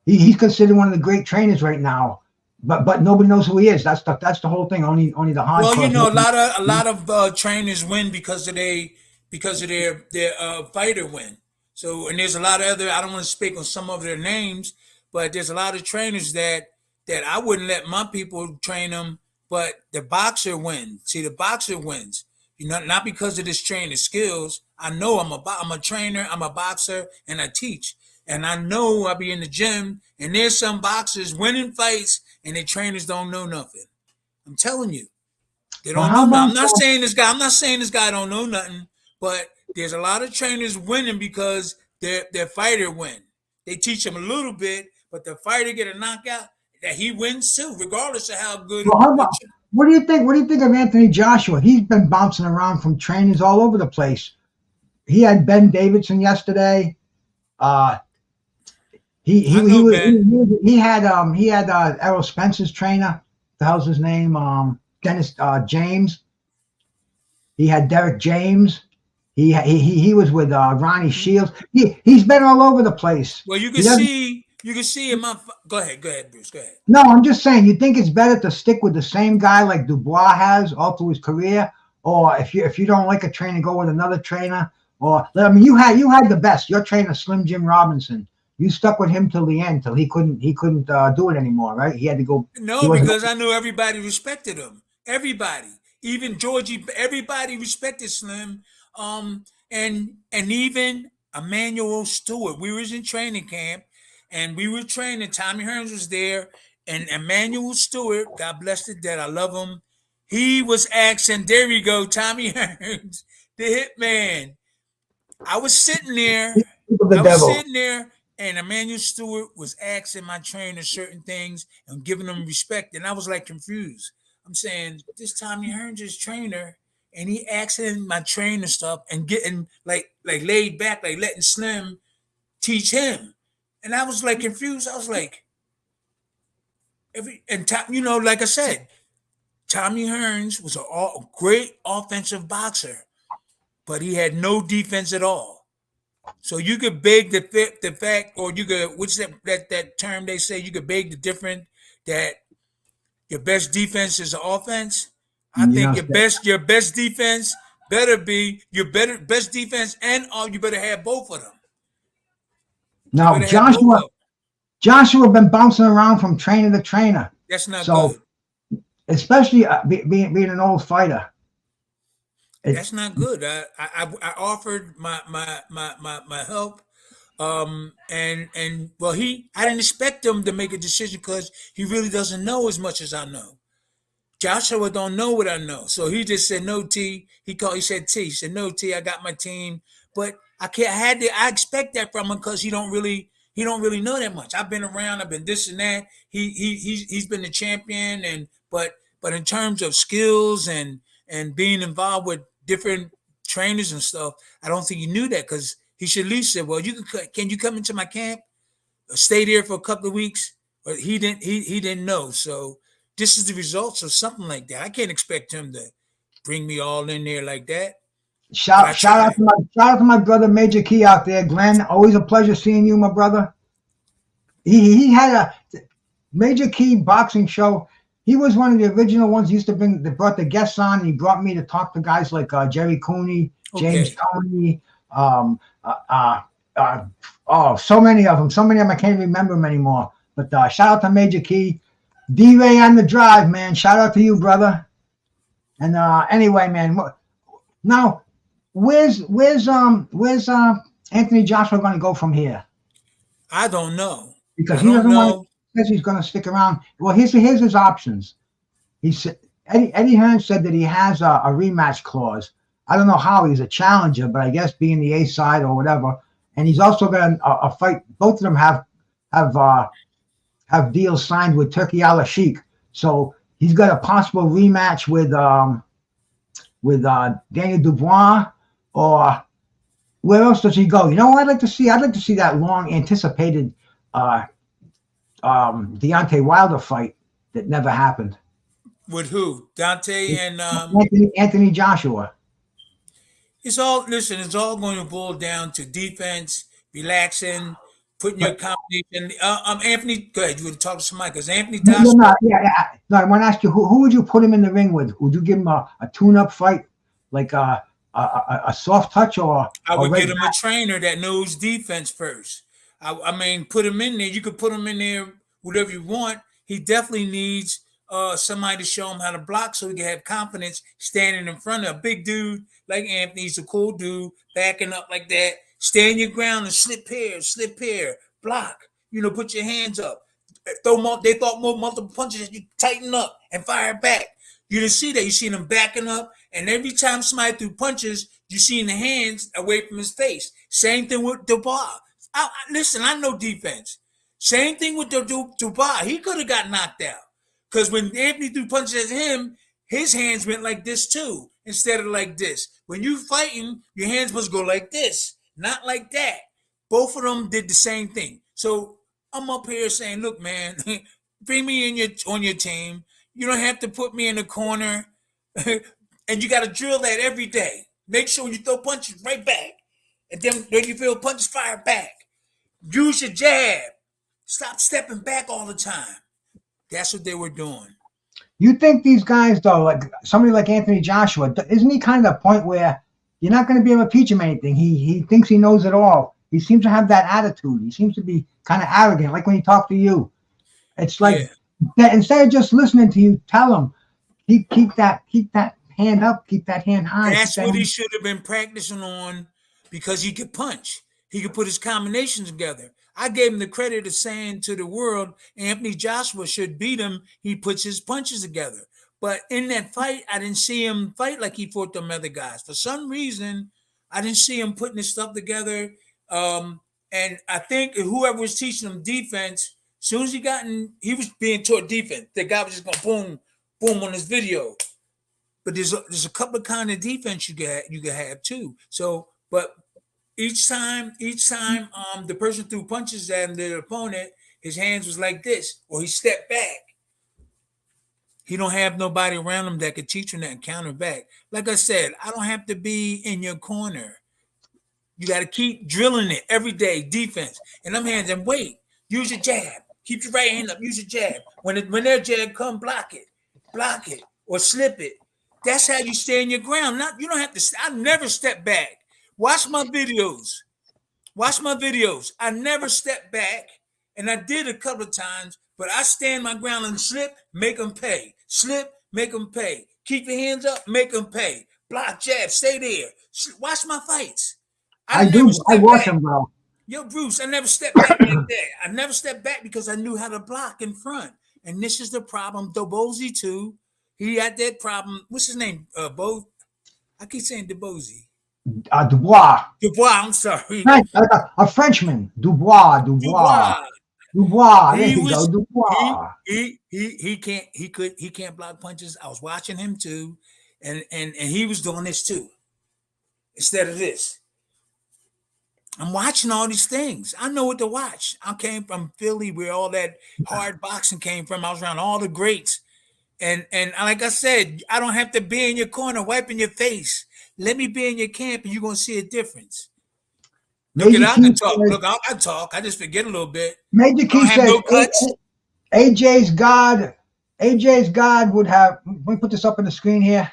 He's considered one of the great trainers right now, but nobody knows who he is. That's the whole thing. Only the Well, you hardcore. know, a lot of trainers win because of their fighter win. So, and there's a lot of other. I don't want to speak on some of their names, but there's a lot of trainers that I wouldn't let my people train them, but the boxer wins. See, the boxer wins. You know, not because of this training skills. I know I'm a trainer, I'm a boxer, and I teach. And I know I be in the gym, and there's some boxers winning fights, and their trainers don't know nothing. I'm telling you, they Well, don't how know nothing. about I'm not saying this guy. I'm not saying this guy don't know nothing, but there's a lot of trainers winning because their fighter win. They teach him a little bit, but the fighter get a knockout that he wins too, regardless of how good. well, how about what do you think? What do you think of Anthony Joshua? He's been bouncing around from trainers all over the place. He had Ben Davidson yesterday. Uh, I know Ben. he had Errol Spence's trainer. The hell's his name? Dennis James. He had Derek James. He was with Ronnie Shields. He's been all over the place. Well, you He can doesn't. see in my. Go ahead, Bruce. Go ahead. No, I'm just saying. You think it's better to stick with the same guy like Dubois has all through his career, or if you don't like a trainer, go with another trainer. Or I mean, you had the best. Your trainer, Slim Jim Robinson. You stuck with him till the end, till he couldn't do it anymore, right? He had to go. He No, wasn't. because I knew everybody respected him. Everybody, even Georgie, everybody respected Slim. And even Emmanuel Stewart. We was in training camp, and we were training. Tommy Hearns was there, and Emmanuel Stewart, God bless the dead, I love him. He was asking. There we go, Tommy Hearns, the hitman. I was sitting there. The devil. And Emmanuel Stewart was asking my trainer certain things and giving them respect. And I was like confused. I'm saying, this Tommy Hearns is trainer, and he asking my trainer stuff and getting like laid back, like letting Slim teach him. And I was like confused. I was like, like I said, Tommy Hearns was a great offensive boxer, but he had no defense at all. So you could beg the fact, or you could, what's that term they say, you could beg the different that your best defense is offense. I think your best defense better be best defense, and you better have both of them. Now Joshua been bouncing around from trainer to trainer. That's not so good. Especially being an old fighter. That's not good. I offered my help, and well, I didn't expect him to make a decision because he really doesn't know as much as I know. Joshua don't know what I know. So he just said, no, T. He said, T. He said, no, T, I got my team. But I expect that from him because he don't really know that much. I've been around, I've been this and that. He's been the champion, but in terms of skills and being involved with different trainers and stuff, I don't think he knew that because he should at least say, well, can you come into my camp? Or stay there for a couple of weeks? But he didn't know. So this is the results of something like that. I can't expect him to bring me all in there like that. Shout out to my brother Major Key out there, Glenn. Always a pleasure seeing you, my brother. He had a Major Key boxing show. He was one of the original ones used to brought the guests on. He brought me to talk to guys like Jerry Cooney, James Toney, so many of them. So many of them I can't remember them anymore. But shout out to Major Key. D-Ray on the drive, man. Shout out to you, brother. And anyway, man. Now, where's Anthony Joshua going to go from here? I don't know. Because he doesn't want to. Says he's going to stick around. Well, here's his options. He said Eddie Hearn said that he has a rematch clause. I don't know how he's a challenger, but I guess being the A side or whatever. And he's also got a fight. Both of them have deals signed with Turki Al-Sheikh. So he's got a possible rematch with Daniel Dubois, or where else does he go? You know what I'd like to see? I'd like to see that long anticipated Deontay Wilder fight that never happened. With who? Dante and Anthony Joshua. It's all going to boil down to defense, relaxing, putting your combination. Anthony, go ahead. You would talk to somebody because Anthony Joshua. No, I want to ask you, who would you put him in the ring with? Would you give him a tune-up fight, like a soft touch, or? I would get him a trainer that knows defense first. I mean, put him in there. You could put him in there, whatever you want. He definitely needs somebody to show him how to block so he can have confidence standing in front of a big dude like Anthony. He's a cool dude, backing up like that. Stand your ground and slip here, block. Put your hands up. They thought more multiple punches, you tighten up and fire back. You didn't see that. You seen him backing up, and every time somebody threw punches, you seen the hands away from his face. Same thing with Dubois. Listen, I know defense. Same thing with Dubois. He could have got knocked out. Because when Anthony threw punches at him, his hands went like this too, instead of like this. When you fighting, your hands must go like this, not like that. Both of them did the same thing. So I'm up here saying, look, man, bring me on your team. You don't have to put me in the corner. And you got to drill that every day. Make sure when you throw punches, right back. And then when you feel punches, fire back. Use your jab. Stop stepping back all the time. That's what they were doing. You think these guys, though, like somebody like Anthony Joshua, isn't he kind of a point where you're not going to be able to teach him anything? He thinks he knows it all. He seems to have that attitude. He seems to be kind of arrogant, like when he talks to you. It's like that, instead of just listening to you, tell him, keep that hand up, keep that hand high. That's what he should have been practicing on, because he could punch. He could put his combinations together. I gave him the credit of saying to the world, Anthony Joshua should beat him. He puts his punches together. But in that fight, I didn't see him fight like he fought them other guys. For some reason, I didn't see him putting his stuff together. And I think whoever was teaching him defense, as soon as he was being taught defense. The guy was just going boom on his video. But there's a couple of kind of defense you can have too. So, but each time, the person threw punches at the opponent, his hands was like this, or he stepped back. He don't have nobody around him that could teach him that and counter back. Like I said, I don't have to be in your corner. You got to keep drilling it every day, defense. And them hands, and wait, use your jab. Keep your right hand up, use your jab. When their jab come, block it, or slip it. That's how you stay in your ground. You don't have to. I never step back. Watch my videos. I never step back, and I did a couple of times, but I stand my ground and slip, make them pay. Slip, make them pay. Keep your hands up, make them pay. block, jab, stay there. Watch my fights. I never do. I step watch back. him, bro. Yo, Bruce, I never stepped back like that. I never stepped back because I knew how to block in front. And this is the problem. Dobozy too. He had that problem. What's his name? I keep saying Dobozy. Dubois. Dubois, I'm sorry. A Frenchman. Dubois. Dubois. There He you go. was Dubois. he can't block punches. I was watching him too, and he was doing this too. Instead of this. I'm watching all these things. I know what to watch. I came from Philly where all that hard boxing came from. I was around all the greats. And like I said, I don't have to be in your corner wiping your face. Let me be in your camp and you're going to see a difference. Look, I can talk. Look, I talk. I just forget a little bit. Major Key says no cuts. AJ's God would have, let me put this up on the screen here.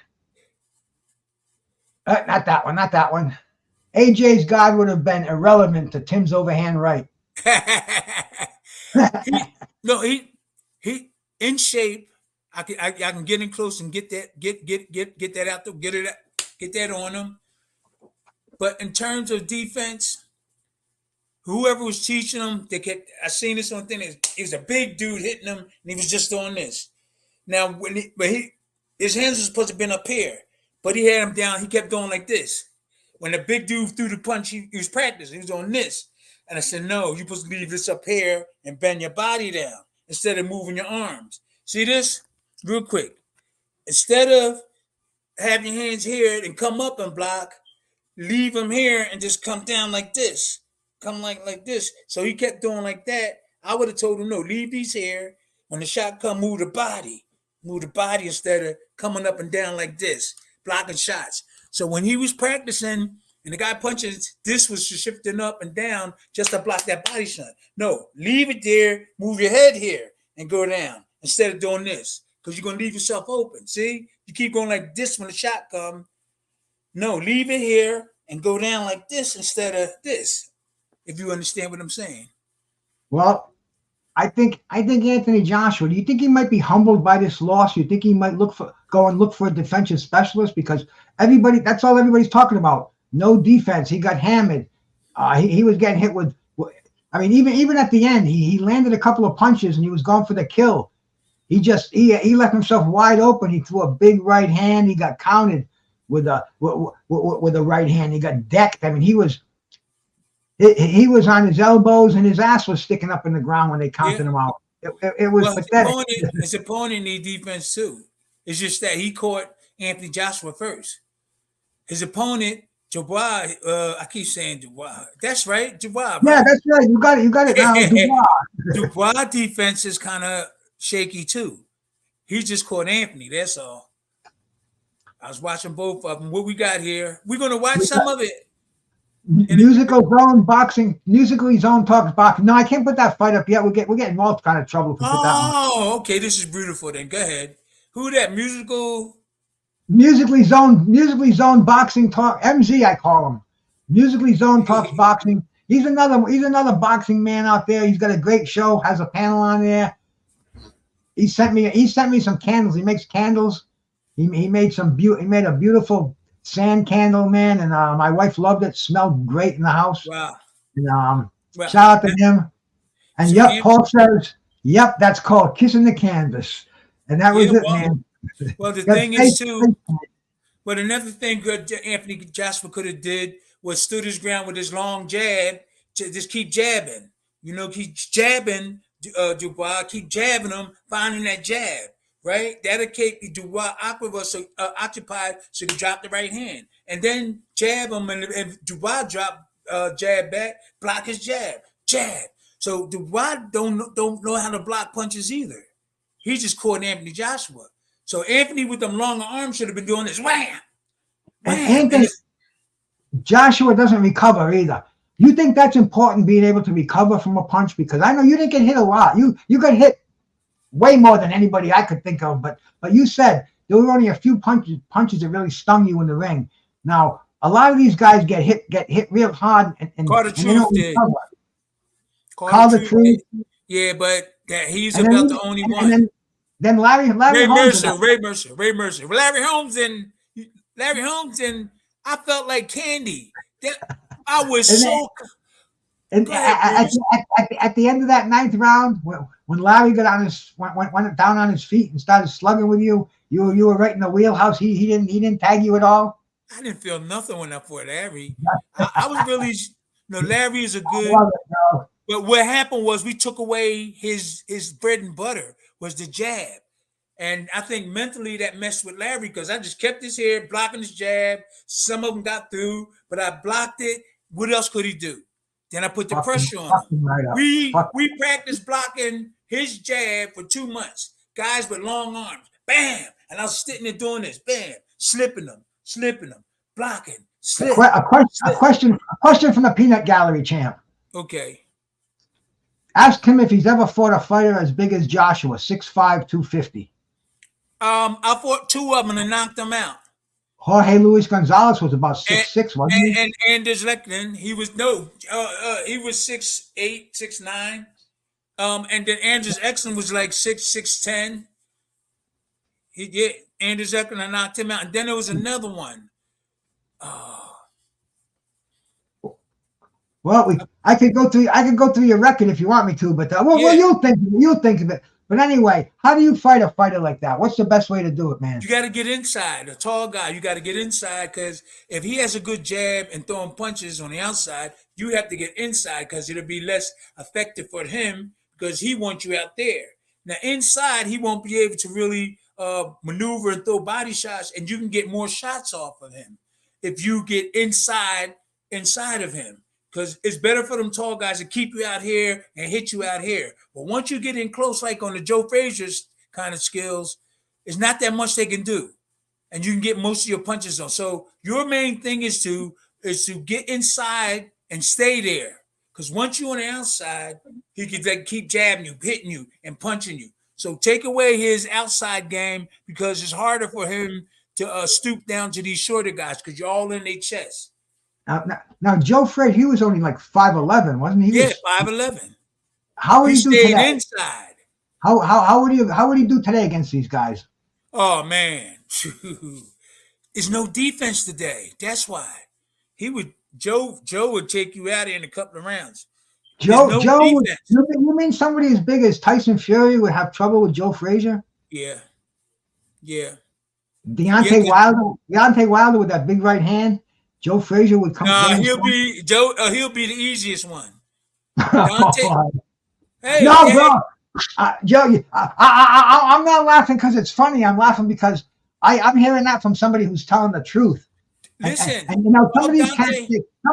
Not that one. AJ's God would have been irrelevant to Tim's overhand right. he in shape. I can get in close and get that out there, get that on him. But in terms of defense, whoever was teaching him, I seen this on thing. He was a big dude hitting him, and he was just doing this. Now, his hands were supposed to have been up here, but he had him down. He kept going like this. When the big dude threw the punch, he was practicing. He was on this. And I said, no, you're supposed to leave this up here and bend your body down instead of moving your arms. See this? Real quick. Instead of having your hands here and come up and block, leave them here and just come down like this. Come like this. So he kept doing like that. I would have told him, no, leave these here. When the shot come, move the body. Move the body instead of coming up and down like this, blocking shots. So when he was practicing and the guy punches, this was shifting up and down just to block that body shot. No, leave it there, move your head here and go down instead of doing this because you're going to leave yourself open. See? You keep going like this when the shot comes. No, leave it here and go down like this instead of this, if you understand what I'm saying. Well, I think Anthony Joshua, do you think he might be humbled by this loss? You think he might look for a defensive specialist? Because that's all everybody's talking about. No defense. He got hammered. He was getting hit with, I mean, even at the end, he landed a couple of punches and he was going for the kill. He left himself wide open. He threw a big right hand. He got counted with a right hand. He got decked. I mean, he was on his elbows and his ass was sticking up in the ground when they counted him out. It was pathetic. His opponent need defense too. It's just that he caught Anthony Joshua first. His opponent, Dubois, I keep saying Dubois. That's right, Dubois. Right? Yeah, that's right. You got it now, Dubois. Dubois defense is kind of shaky too. He just caught Anthony. That's all. I was watching both of them. What we got here? We're gonna watch some of it. Musically Zone Talks Boxing. No, I can't put that fight up yet. We're getting all kind of trouble if we put that one. Okay. This is beautiful. Then go ahead. Who that Musically Zone Boxing Talk. MZ, I call him. Musically Zone Talks Boxing. He's another boxing man out there. He's got a great show. Has a panel on there. He sent me some candles. He makes candles. He made a beautiful sand candle, man, and my wife loved it. Smelled great in the house. Wow. And shout out to him. And so Paul says, yep, that's called kissing the canvas. And that was it, man. Well, the thing is too. But another thing good Anthony Joshua could have did was stood his ground with his long jab to just keep jabbing. Keep jabbing Dubois, keep jabbing him, finding that jab. Right? That'll keep Dubois occupied so he can drop the right hand. And then jab him, and if Dubois drop jab back, block his jab. So Dubois don't know how to block punches either. He just caught Anthony Joshua. So Anthony with them longer arms should have been doing this. Wham! And Anthony Joshua doesn't recover either. You think that's important, being able to recover from a punch? Because I know you didn't get hit a lot. You got hit way more than anybody I could think of, but you said there were only a few punches that really stung you in the ring. Now, a lot of these guys get hit real hard and Carter Truth did. Carter Truth. Yeah, but he's about the only one. And then Larry Ray Holmes. Mercer. Larry Holmes and Larry Holmes, I felt like candy. That I was And then, so. and Go ahead, Bruce. at the end of that ninth round, when Larry got on his went down on his feet and started slugging with you, you were right in the wheelhouse. He didn't tag you at all. I didn't feel nothing when I fought Larry. I was really, Larry is a I good. love it, bro. But what happened was we took away his bread and butter was the jab. And I think mentally that messed with Larry because I just kept his head blocking his jab. Some of them got through, but I blocked it. What else could he do? Then I put the pressure on him. Right up. We practiced blocking his jab for 2 months. Guys with long arms, bam, and I was sitting there doing this, bam, slipping them, blocking, slip. A question from the Peanut Gallery champ. Okay. Ask him if he's ever fought a fighter as big as Joshua, 6'5", 250. I fought 2 of them and knocked them out. Jorge Luis Gonzalez was about 6'6", wasn't he? And Anders Leckman, he was 6'8", 6'9". And then Anders Exlin was like 6'10". Anders Exlin, I knocked him out. And then there was another one. Well, I could go through your record if you want me to, but you'll think of it. But anyway, how do you fight a fighter like that? What's the best way to do it, man? You got to get inside. A tall guy, you got to get inside because if he has a good jab and throwing punches on the outside, you have to get inside because it'll be less effective for him because he wants you out there. Now, inside, he won't be able to really maneuver and throw body shots, and you can get more shots off of him if you get inside of him. Because it's better for them tall guys to keep you out here and hit you out here. But once you get in close, like on the Joe Frazier's kind of skills, it's not that much they can do. And you can get most of your punches on. So your main thing is to get inside and stay there. Because once you're on the outside, he can keep jabbing you, hitting you, and punching you. So take away his outside game because it's harder for him to stoop down to these shorter guys because you're all in their chest. Now, Joe Frazier, he was only like 5'11", wasn't he? Yeah, 5'11". How would he do today? Inside. How would he do today against these guys? Oh man, there's no defense today. That's why Joe would take you out in a couple of rounds. Joe, you mean somebody as big as Tyson Fury would have trouble with Joe Frazier? Yeah. Deontay Wilder with that big right hand. Joe Frazier would come. He'll be the easiest one. Hey, no, bro. Joe, I'm not laughing because it's funny. I'm laughing because I'm hearing that from somebody who's telling the truth. Listen, and some of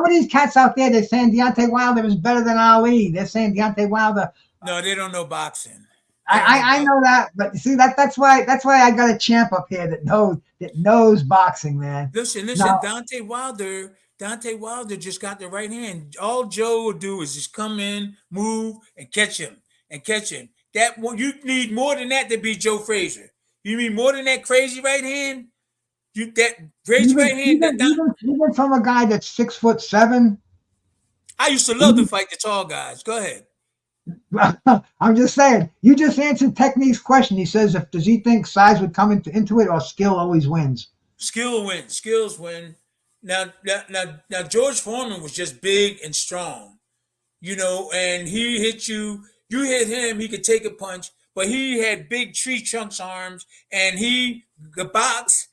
these cats out there, they're saying Deontay Wilder is better than Ali. They're saying Deontay Wilder. No, they don't know boxing. I know that, but see that's why I got a champ up here that knows boxing, man. Listen, now, Deontay Wilder just got the right hand. All Joe will do is just come in, move, and catch him. That one, you need more than that to beat Joe Frazier. You need more than that crazy right hand. Even from a guy that's 6'7". I used to love to fight the tall guys. Go ahead. I'm just saying. You just answered Technique's question. He says, does he think size would come into it, or skill always wins? Skill wins. Skills win. Now, George Foreman was just big and strong, and he hit you. You hit him, he could take a punch, but he had big tree trunks arms, and he could box.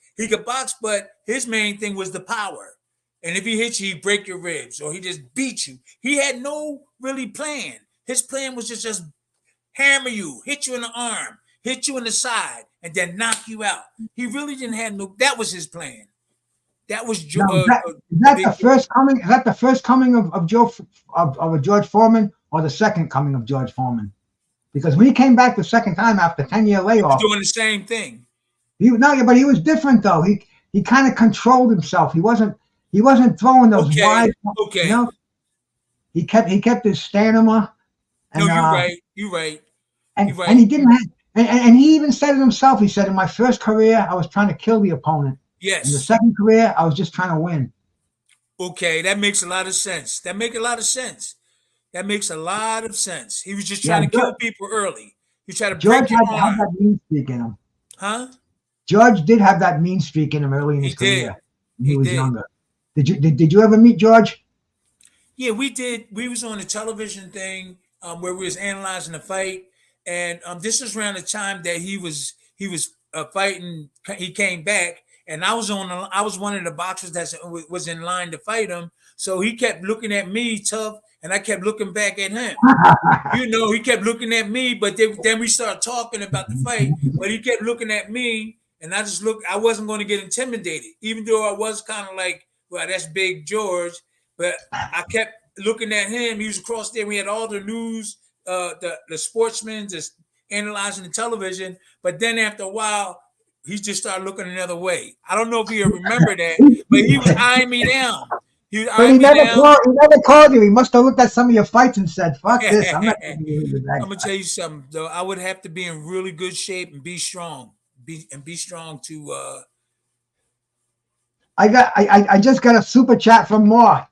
But his main thing was the power. And if he hit you, he'd break your ribs, or he just beat you. He had no really plan. His plan was just hammer you, hit you in the arm, hit you in the side, and then knock you out. He really didn't have that was his plan. That was Joe. Is that the first coming of George Foreman, or the second coming of George Foreman? Because when he came back the second time after 10-year layoff, doing the same thing. But he was different though. He kind of controlled himself. He wasn't throwing those wide. Okay. He kept his stamina. And, you're right. And he didn't have, and he even said it himself. He said, in my first career, I was trying to kill the opponent. Yes. In the second career, I was just trying to win. Okay, that makes a lot of sense. He was just trying to kill people early. He tried to break your arm. Had that mean streak in him. Huh? George did have that mean streak in him early in He his did. career when he He was did. younger. Did you ever meet George? Yeah, we did. We was on a television thing where we was analyzing the fight, and this was around the time that he was fighting. He came back, and I was one of the boxers that was in line to fight him. So he kept looking at me tough, and I kept looking back at him. He kept looking at me, but then we started talking about the fight. But he kept looking at me, and I just looked. I wasn't going to get intimidated, even though I was kind of like, well, that's Big George. But I kept looking at him. He was across there. We had all the news, the sportsmen just analyzing the television. But then after a while, he just started looking another way. I don't know if you remember that, but he was eyeing me down. He was But eyeing me down. he never called you. He must have looked at some of your fights and said, "Fuck this! I'm not going to be with that I'm gonna guy." tell you something though. I would have to be in really good shape and be strong. Be strong to I just got a super chat from Moore.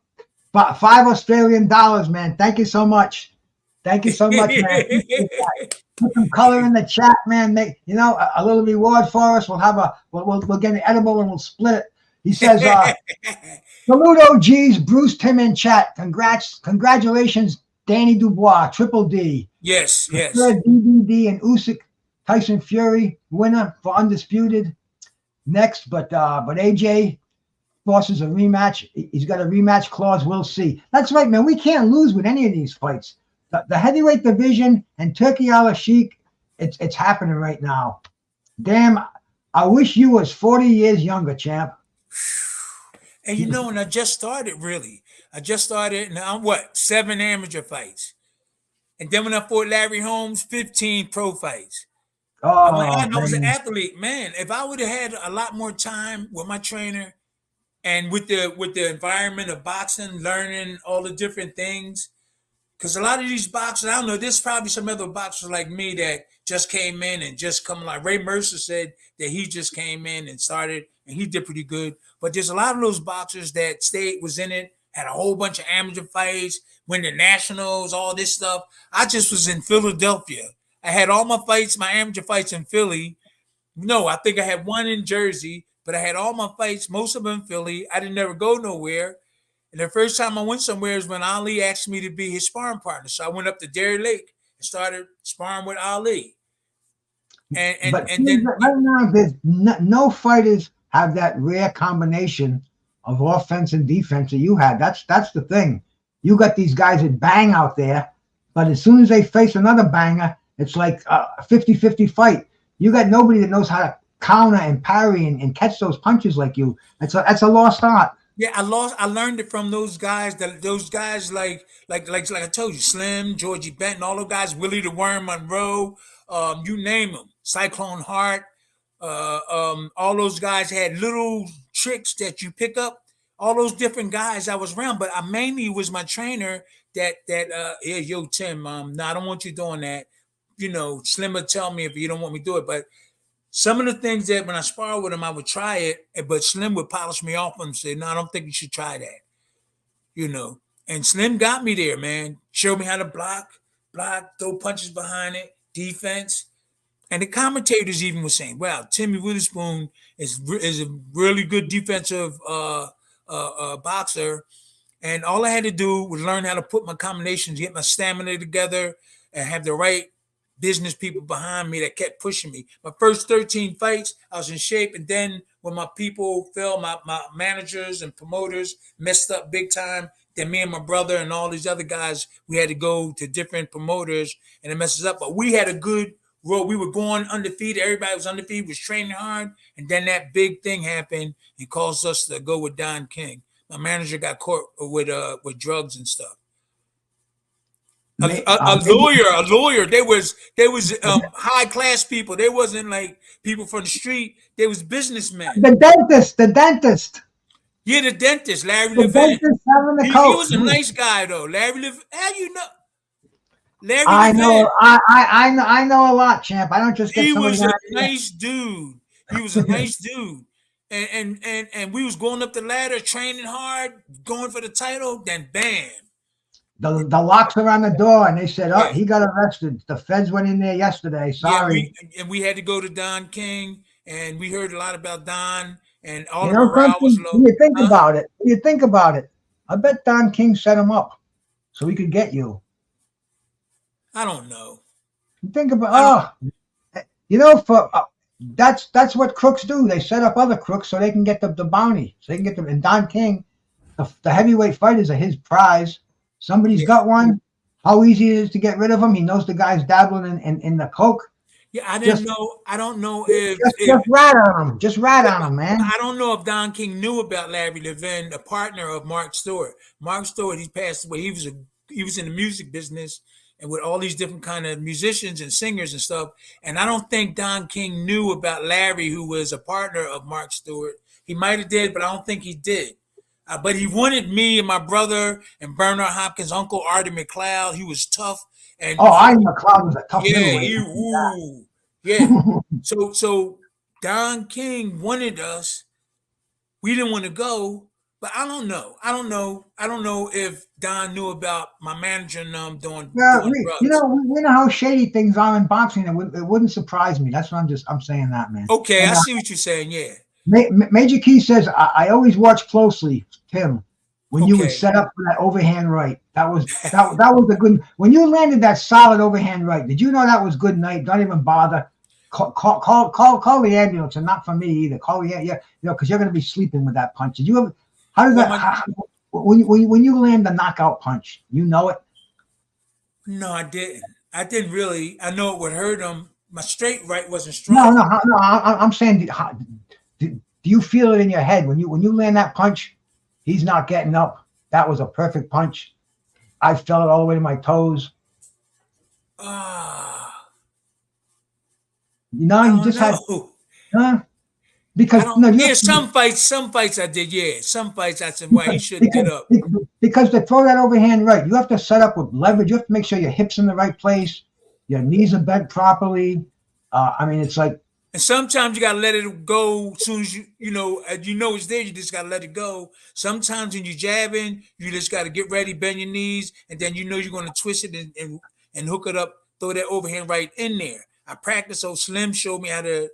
$5 Australian, man. Thank you so much. Thank you so much, man. Put some color in the chat, man. Make a little reward for us. We'll get an edible and we'll split it. He says, salute OGs, Bruce, Tim in chat. Congratulations, Danny Dubois, Triple D. Yes. DVD and Usyk, Tyson Fury, winner for Undisputed. Next, but AJ forces a rematch. He's got a rematch clause. We'll see. That's right, man. We can't lose with any of these fights. The heavyweight division and Turkey Al-Sheikh, it's happening right now. Damn, I wish you was 40 years younger, champ. And and I just started really. I just started, and I'm 7 amateur fights. And then when I fought Larry Holmes, 15 pro fights. Oh, I was an athlete, man. If I would have had a lot more time with my trainer and with the environment of boxing, learning all the different things, because a lot of these boxers, I don't know, there's probably some other boxers like me that just came in and just come like Ray Mercer said that he just came in and started and he did pretty good. But there's a lot of those boxers that was in it, had a whole bunch of amateur fights, went to nationals, all this stuff. I just was in Philadelphia. I had all my amateur fights in Philly. No, I think I had one in Jersey, but I had all my fights, most of them in Philly. I didn't never go nowhere. And the first time I went somewhere is when Ali asked me to be his sparring partner. So I went up to Dairy Lake and started sparring with Ali. And then right now, there's no fighters have that rare combination of offense and defense that you had. That's the thing. You got these guys that bang out there, but as soon as they face another banger, it's like a 50-50 fight. You got nobody that knows how to counter and parry and catch those punches like you. That's a lost art. Yeah, I learned it from those guys. Those guys like I told you, Slim, Georgie Benton, all those guys, Willie the Worm Monroe, you name them, Cyclone Hart, all those guys had little tricks that you pick up. All those different guys I was around, but I mainly was my trainer. Yo Tim, no, I don't want you doing that. Slim would tell me if you don't want me to do it, but some of the things that when I spar with him, I would try it, but Slim would polish me off and say, no, I don't think you should try that. And Slim got me there, man. Showed me how to block, throw punches behind it, defense. And the commentators even were saying, wow, Timmy Witherspoon is a really good defensive boxer. And all I had to do was learn how to put my combinations, get my stamina together, and have the right business people behind me that kept pushing me. My first 13 fights, I was in shape. And then when my people fell, my managers and promoters messed up big time, then me and my brother and all these other guys, we had to go to different promoters and it messes up. But we had a good road. We were going undefeated. Everybody was undefeated, was training hard. And then that big thing happened. It caused us to go with Don King. My manager got caught with drugs and stuff. A lawyer. They was high class people. They wasn't like people from the street. They was businessmen. The dentist. Yeah, the dentist, Larry The Levin. dentist having the He coat. was a nice guy though. Larry Levin. How you know? Larry I Levin. know. I know a lot, champ. I don't just get. He was a nice dude. He was a nice dude. And we was going up the ladder, training hard, going for the title. Then bam. The locks are on the door, and they said, he got arrested. The feds went in there yesterday. Sorry. Yeah, we had to go to Don King, and we heard a lot about Don, and all You the know morale was something? low. When you think Huh? about it, I bet Don King set him up so he could get you. I don't know. You think about I don't. for that's what crooks do. They set up other crooks so they can get the bounty, so they can get them. And Don King, the heavyweight fighters are his prize. Somebody's Yeah, got one. How easy it is to get rid of him. He knows the guy's dabbling in the coke. yeah. I didn't Just know. I don't know if just rat on him. Just rat yeah, on him, but man. I don't know if Don King knew about Larry Levin, a partner of Mark Stewart. Mark Stewart, he passed away. He was in the music business and with all these different kind of musicians and singers and stuff. And I don't think Don King knew about Larry, who was a partner of Mark Stewart. He might have did, but I don't think he did. But he wanted me and my brother and Bernard Hopkins' uncle Artie McLeod. He was tough, and Oh, Ian McLeod was a tough yeah, middleweight. yeah. So Don King wanted us. We didn't want to go, but I don't know. I don't know if Don knew about my manager and them Yeah, doing drugs. we know how shady things are in boxing. It wouldn't surprise me. That's what I'm saying that, man. Okay, And I see what you're saying. Yeah. Major Key says I always watch closely, Tim, when you would Okay. set up for that overhand right. That was a good. When you landed that solid overhand right, did you know that was good night? Don't even bother. Call the ambulance, and not for me either. Call the because you're going to be sleeping with that punch. Did you ever? How does Well, that? When you land the knockout punch, you know it. No, I didn't. I didn't really. I know it would hurt him. My straight right wasn't No, strong. no. I'm saying, do you feel it in your head when you land that punch? He's not getting up. That was a perfect punch. I felt it all the way to my toes. I You don't just had, know. huh? I Because don't. no, Yeah, some fights I did. Yeah, some fights I said, "Well, he shouldn't get up." because to throw that overhand right, you have to set up with leverage. You have to make sure your hips in the right place, your knees are bent properly. I mean, it's like, And sometimes you gotta let it go as soon as you know it's there. You just gotta let it go. Sometimes when you're jabbing, you just gotta get ready, bend your knees, and then you know you're gonna twist it and hook it up, throw that overhand right in there. I practiced. So Slim showed me how to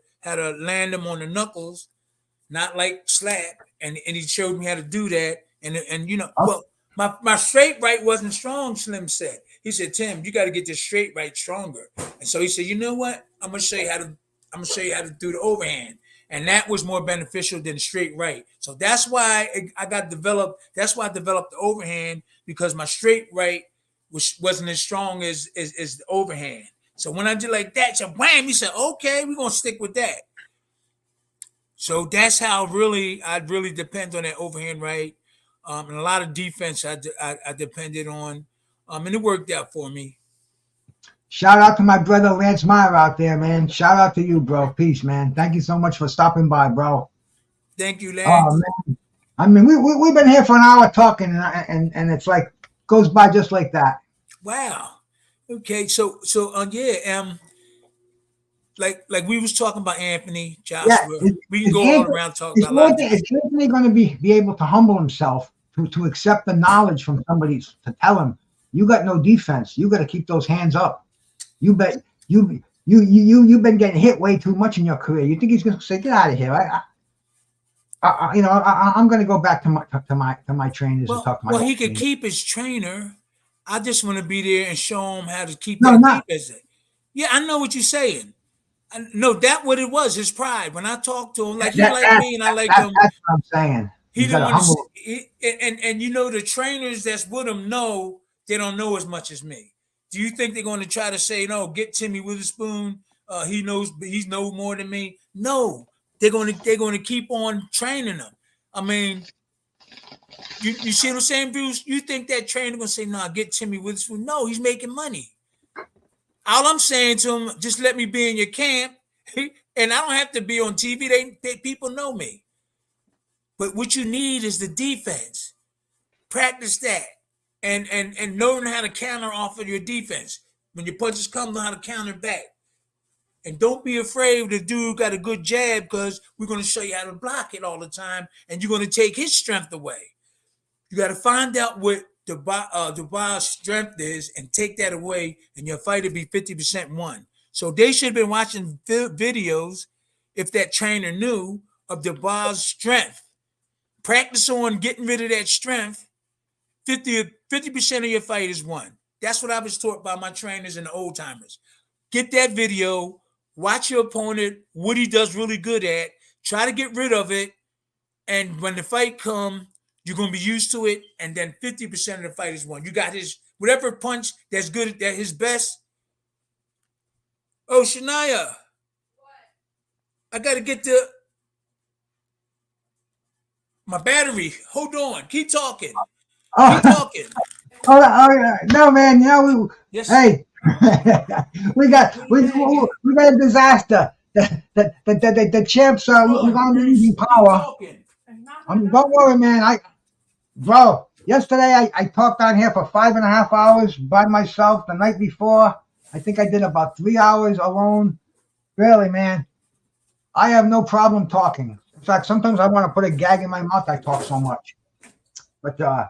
land them on the knuckles, not like slap, and he showed me how to do that. And oh, well, my straight right wasn't strong. Slim said. He said, Tim, you got to get this straight right stronger. And so he said, you know what? I'm gonna show you how to do the overhand. And that was more beneficial than straight right. So that's why I got developed. That's why I developed the overhand, because my straight right wasn't as strong as the overhand. So when I did like that, so wham, he said, okay, we're gonna stick with that. So that's how I'd really depend on that overhand right, and a lot of defense I depended on, and it worked out for me. shout out to my brother Lance Meyer out there, man. Shout out to you, bro. Peace, man. Thank you so much for stopping by, bro. Thank you, Oh Lance. man, I mean, we've been here for an hour talking, and it's like goes by just like that. Wow. Okay, so yeah, like we was talking about Anthony Yeah, Joshua. We can go all around talking is about a lot of Anthony, is Anthony going to be able to humble himself to accept the knowledge from somebody to tell him you got no defense, you got to keep those hands up. You bet you've been getting hit way too much in your career. You think he's going to say, get out of here? I'm going to go back to my trainers and talk to my. Well, he could keep his trainer. I just want to be there and show him how to keep No, that not defense. Yeah, I know what you're saying. No, that what it was, his pride. When I talked to him, like he liked me and I liked him. That's what I'm saying. He You got didn't to want to. humble. And the trainers that's with him know they don't know as much as me. Do you think they're going to try to say, no, get Timmy Witherspoon? He knows more than me. No, they're going to keep on training him. I mean, you see what I'm saying, Bruce? You think that trainer going to say, nah, get Timmy Witherspoon? No, he's making money. All I'm saying to him, just let me be in your camp, and I don't have to be on TV. They people know me. But what you need is the defense. Practice that, and knowing how to counter off of your defense. When your punches come, know how to counter back. And don't be afraid the dude got a good jab, because we're going to show you how to block it all the time, and you're going to take his strength away. You got to find out what Dubois' strength is and take that away, and your fight will be 50% won. So they should have been watching videos if that trainer knew of the bar's strength. Practice on getting rid of that strength. 50% of your fight is won. That's what I was taught by my trainers and the old timers. Get that video, watch your opponent, what he does really good at, try to get rid of it, and when the fight comes, you're going to be used to it, and then 50% of the fight is won. You got his, whatever punch that's good, that his best. Oh, Shania, I got to get my battery. Hold on. Keep talking. Oh, Keep talking. yeah. No, man. You know, Yes. hey, we got a disaster. The champs are going to be losing power. Don't worry, man. Bro, yesterday I talked on here for 5.5 hours by myself. The night before, I think I did about 3 hours alone. Really, man, I have no problem talking. In fact, sometimes I want to put a gag in my mouth. I talk so much. But I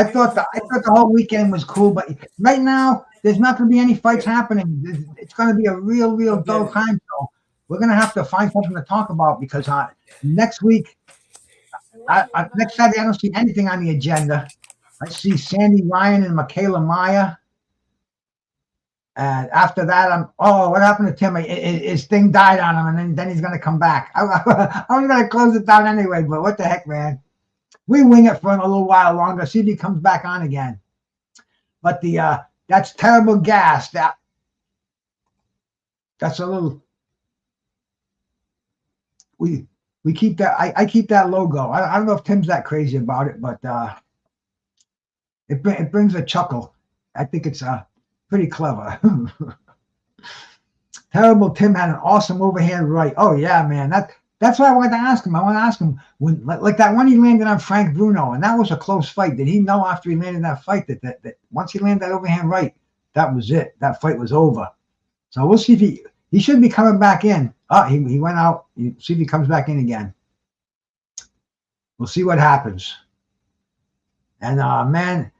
thought the whole weekend was cool. But right now, there's not going to be any fights happening. It's going to be a real dull time. So we're going to have to find something to talk about because next week. Next Saturday, I don't see anything on the agenda. I see Sandy Ryan and Michaela Maya. And after that, what happened to Tim? His thing died on him, and then he's going to come back. I was going to close it down anyway, but what the heck, man? We wing it for a little while longer, see if he comes back on again. But that's terrible gas. That's a little... We keep that. I keep that logo. I don't know if Tim's that crazy about it, but it brings a chuckle. I think it's pretty clever. Terrible Tim had an awesome overhand right. Oh yeah, man. That's why I wanted to ask him. I want to ask him when, like that one he landed on Frank Bruno, and that was a close fight. Did he know after he landed that fight that once he landed that overhand right, that was it. That fight was over. So we'll see if he should be coming back in. Oh, he went out. You see if he comes back in again. We'll see what happens. And man,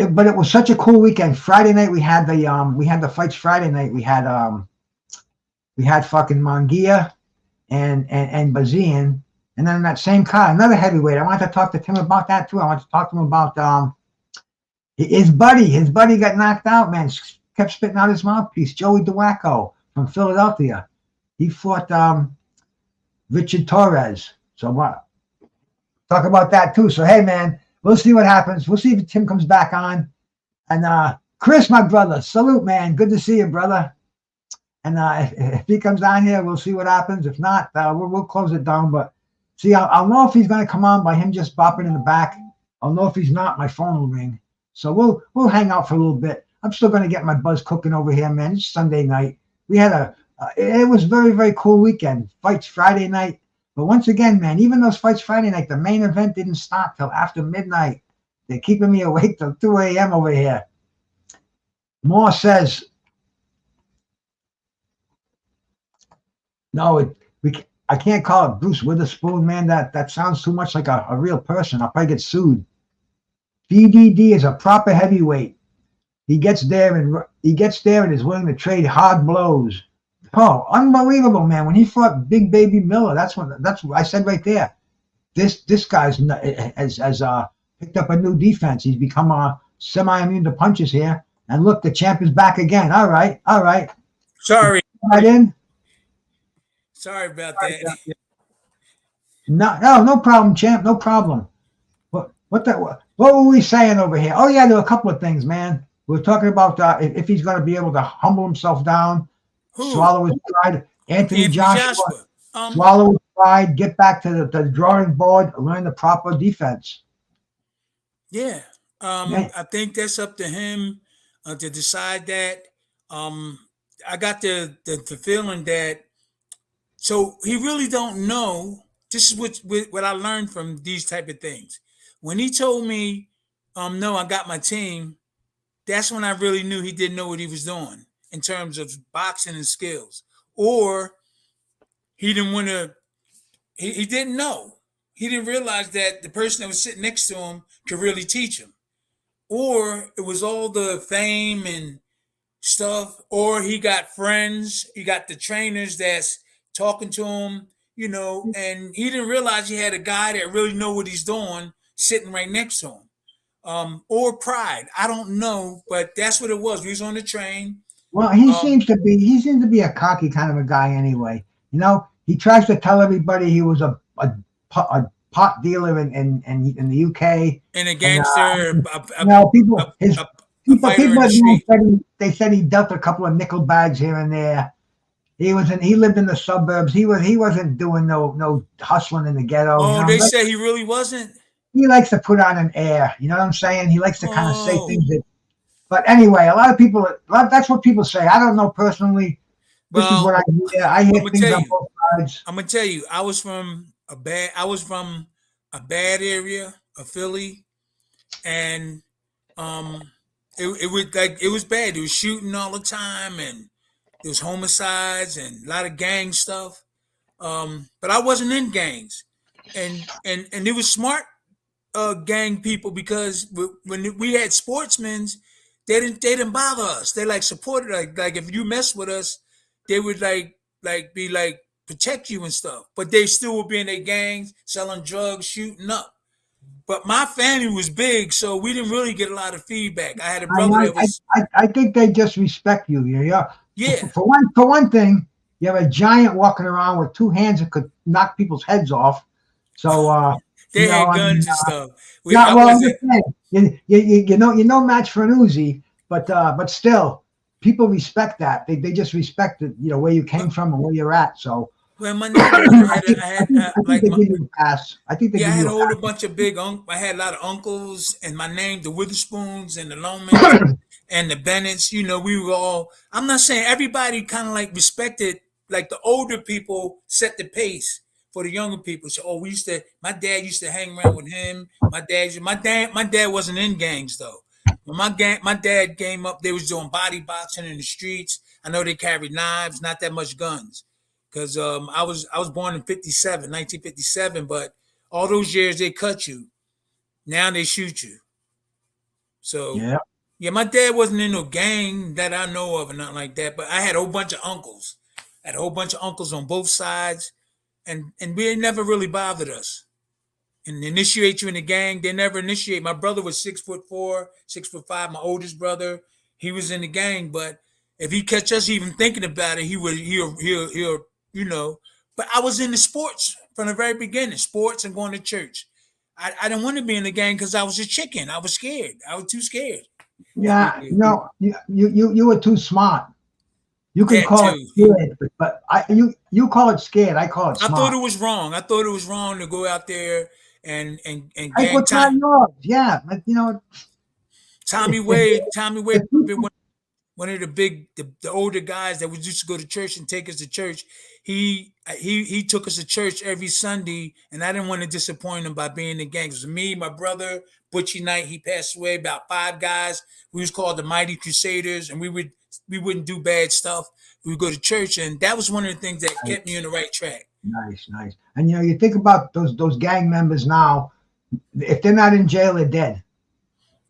but it was such a cool weekend. Friday night we had the fights. Friday night we had fucking Mongia and Bazian, and then that same card, another heavyweight. I wanted to talk to Tim about that too. I wanted to talk to him about his buddy. His buddy got knocked out. Man, kept spitting out his mouthpiece. Joey DeWacco from Philadelphia. He fought Richard Torres. So what? Talk about that too. So hey, man, we'll see what happens. We'll see if Tim comes back on. And Chris, my brother, salute, man. Good to see you, brother. And if he comes on here, we'll see what happens. If not, we'll close it down. But see, I'll know if he's going to come on by him just bopping in the back. I'll know if he's not. My phone will ring. So we'll hang out for a little bit. I'm still going to get my buzz cooking over here, man. It's Sunday night. We had it was very, very cool weekend. Fights Friday night. But once again, man, even those fights Friday night, the main event didn't start till after midnight. They're keeping me awake till 2 a.m. over here. Moore says, no, I can't call it Bruce Witherspoon, man. That sounds too much like a real person. I'll probably get sued. BDD is a proper heavyweight. He gets there and is willing to trade hard blows. Oh, unbelievable, man! When he fought Big Baby Miller, that's what I said right there. This guy's has picked up a new defense. He's become semi-immune to punches here. And look, the champ is back again. All right. Sorry. Right in. Sorry about that. No problem, champ. No problem. What were we saying over here? Oh yeah, there were a couple of things, man. We were talking about if he's going to be able to humble himself down. Who? Swallow his pride. Anthony Joshua. Swallow his pride. Get back to the drawing board. Learn the proper defense. Yeah. I think that's up to him to decide that. I got the feeling that. So he really don't know. This is what I learned from these type of things. When he told me, no, I got my team. That's when I really knew he didn't know what he was doing in terms of boxing and skills, or he didn't want to. He didn't know. He didn't realize that the person that was sitting next to him could really teach him, or it was all the fame and stuff, or he got friends. He got the trainers that's talking to him, you know, and he didn't realize he had a guy that really know what he's doing sitting right next to him. Or pride, I don't know, but that's what it was. We was on the train. Well, Um, he seems to be a cocky kind of a guy anyway. You know, he tries to tell everybody he was a pot dealer in the UK, and a and gangster, you know, a, a people fighter in people the you know, street. they said he dealt a couple of nickel bags here and there. He lived in the suburbs. He wasn't doing no hustling in the ghetto. You Oh, know, they said he really wasn't. he likes to put on an air. You know what I'm saying? He likes to kind of say Oh, things that. But anyway, a lot of people. That's what people say. I don't know personally. This is what well, I hear. I hear I'm gonna things tell on you. both sides. I'm gonna tell you. I was from a bad area of Philly, and um, it was like it was bad. It was shooting all the time, and there was homicides and a lot of gang stuff. But I wasn't in gangs, and it was smart gang people because when we had sportsmen, they didn't bother us. They like supported like if you mess with us, they would like be like protect you and stuff. But they still would be in their gangs, selling drugs, shooting up. But my family was big, so we didn't really get a lot of feedback. I had a brother that was I think they just respect you. You know, yeah. for one thing, you have a giant walking around with two hands that could knock people's heads off. So you They know, had I mean, guns and stuff. yeah. I Well, I'm wasn't. just saying, you know match for an Uzi, but still, people respect that. They just respect it. You know where you came from and where you're at. So Well, my neighborhood, I think like they give you a pass. I think they yeah, I give had you a a whole bunch of big I had a lot of uncles, and my name, the Witherspoons and the Lomans pass. and the Bennetts. You know, we were all. I'm not saying everybody kind of like respected. Like the older people set the pace for the younger people. So, oh, we used to. My dad used to hang around with him. My dad wasn't in gangs though. When my dad came up, they was doing body boxing in the streets. I know they carried knives, not that much guns, because I was born in 57, 1957, but all those years they cut you. Now they shoot you. So Yeah. yeah, my dad wasn't in no gang that I know of or nothing like that. But I had a whole bunch of uncles. I had a whole bunch of uncles on both sides, and we never really bothered us. And initiate you in the gang, they never initiate. My brother was 6'4", 6'5". My oldest brother, he was in the gang, but if he catch us even thinking about it, he'll you know. But I was in the sports from the very beginning, sports and going to church. I didn't want to be in the gang because I was a chicken. I was scared. I was too scared. Yeah, no, you were too smart. You can That call it too. scared, but you call it scared. I call it I thought smart. it was wrong. I thought it was wrong to go out there and Like gang what's not time. yours? Yeah, like you know, Tommy if Wade, people, one of the older guys that was used to go to church and take us to church. He took us to church every Sunday, and I didn't want to disappoint him by being in gangs. It was me, my brother, Butchie Knight. He passed away. About five guys. We was called the Mighty Crusaders, and we wouldn't do bad stuff. We would go to church, and that was one of the things that kept me on the right track. nice. And you know, you think about those gang members now. If they're not in jail, they're dead.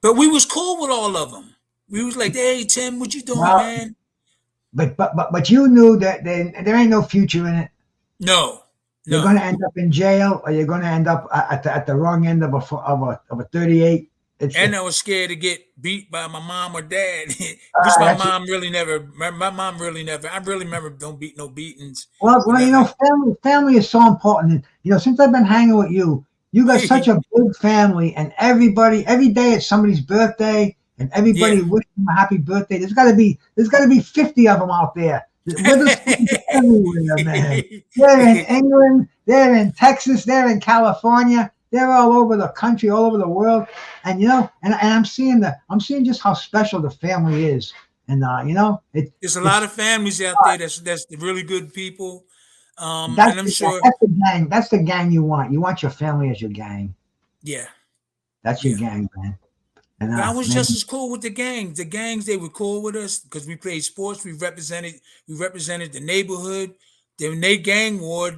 But we was cool with all of them. We was like, "Hey Tim, what you doing, Well, man?" but you knew that there ain't no future in it. No, You're going no. to end up in jail, or you're going to end up at the wrong end of a 38. And I was scared to get beat by my mom or dad, which That's my mom really never. I really remember don't beat no beatings or well, you nothing know, like. family is so important. You know, since I've been hanging with you, you got such a big family, and every day it's somebody's birthday, and Yeah. everybody wishing them a happy birthday. There's got to be 50 of them out there. Witherspoon's everywhere, man. They're in England, they're in Texas, they're in California, they're all over the country, all over the world, and you know, and I'm seeing just how special the family is, and you know, There's a lot it's of families out there that's really good people, That's and I'm the sure. that's the gang. That's the gang you want. You want your family as your gang. Yeah, That's your yeah. gang, man. And But I was man, just as cool with the gangs. The gangs they were cool with us because we played sports. We represented the neighborhood. Then they gang war,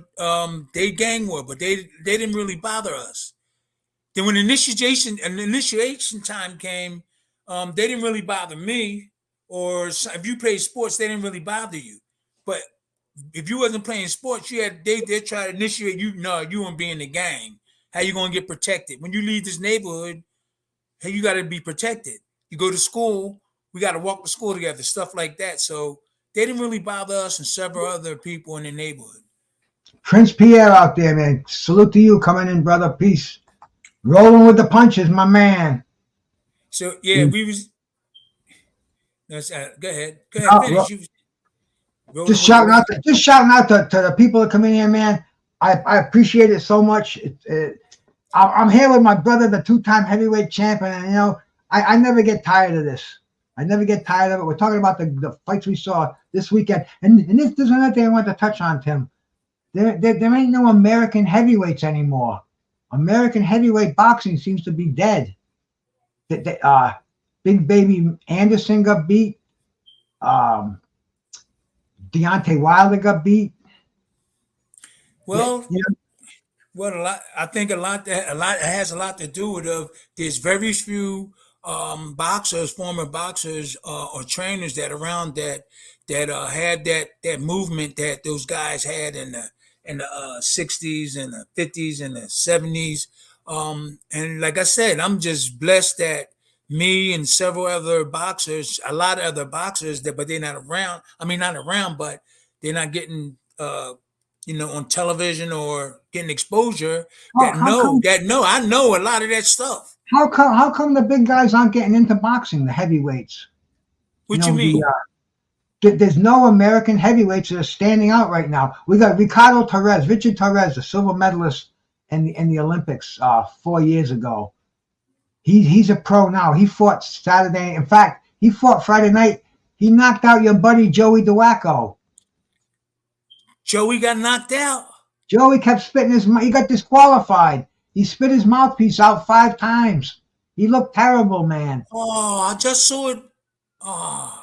but they didn't really bother us. Then when initiation time came, they didn't really bother me. Or if you played sports, they didn't really bother you. But if you wasn't playing sports, they try to initiate you. No, you won't be in the gang. How you gonna get protected when you leave this neighborhood? Hey, you got to be protected. You go to school, we got to walk to school together, stuff like that. So they didn't really bother us and several other people in the neighborhood. Prince Pierre out there, man. Salute to you, coming in, brother. Peace. Rolling with the punches, my man. So yeah, we was. Go ahead, finish. Just shouting out to the people that come in here, man. I appreciate it so much. I'm here with my brother, the 2-time heavyweight champion, and I never get tired of this. I never get tired of it. We're talking about the fights we saw this weekend, and there's another thing I want to touch on, Tim. There ain't no American heavyweights anymore. American heavyweight boxing seems to be dead. Big Baby Anderson got beat. Deontay Wilder got beat. Well, I think a lot has a lot to do with there's very few former boxers or trainers that around that had that movement that those guys had in the 60s and the 50s and the 70s. And like I said, I'm just blessed that me and several other boxers, a lot of other boxers but they're not around. I mean, not around, but they're not getting on television or getting exposure. I know a lot of that stuff. How come the big guys aren't getting into boxing, the heavyweights? What you mean? There's no American heavyweights that are standing out right now. We got Richard Torres, the silver medalist in the Olympics 4 years ago. He's a pro now. He fought Saturday. In fact, he fought Friday night. He knocked out your buddy Joey DeWacco. Joey got knocked out. Joey kept spitting he got disqualified. He spit his mouthpiece out 5 times. He looked terrible, man. Oh, I just saw it. Oh.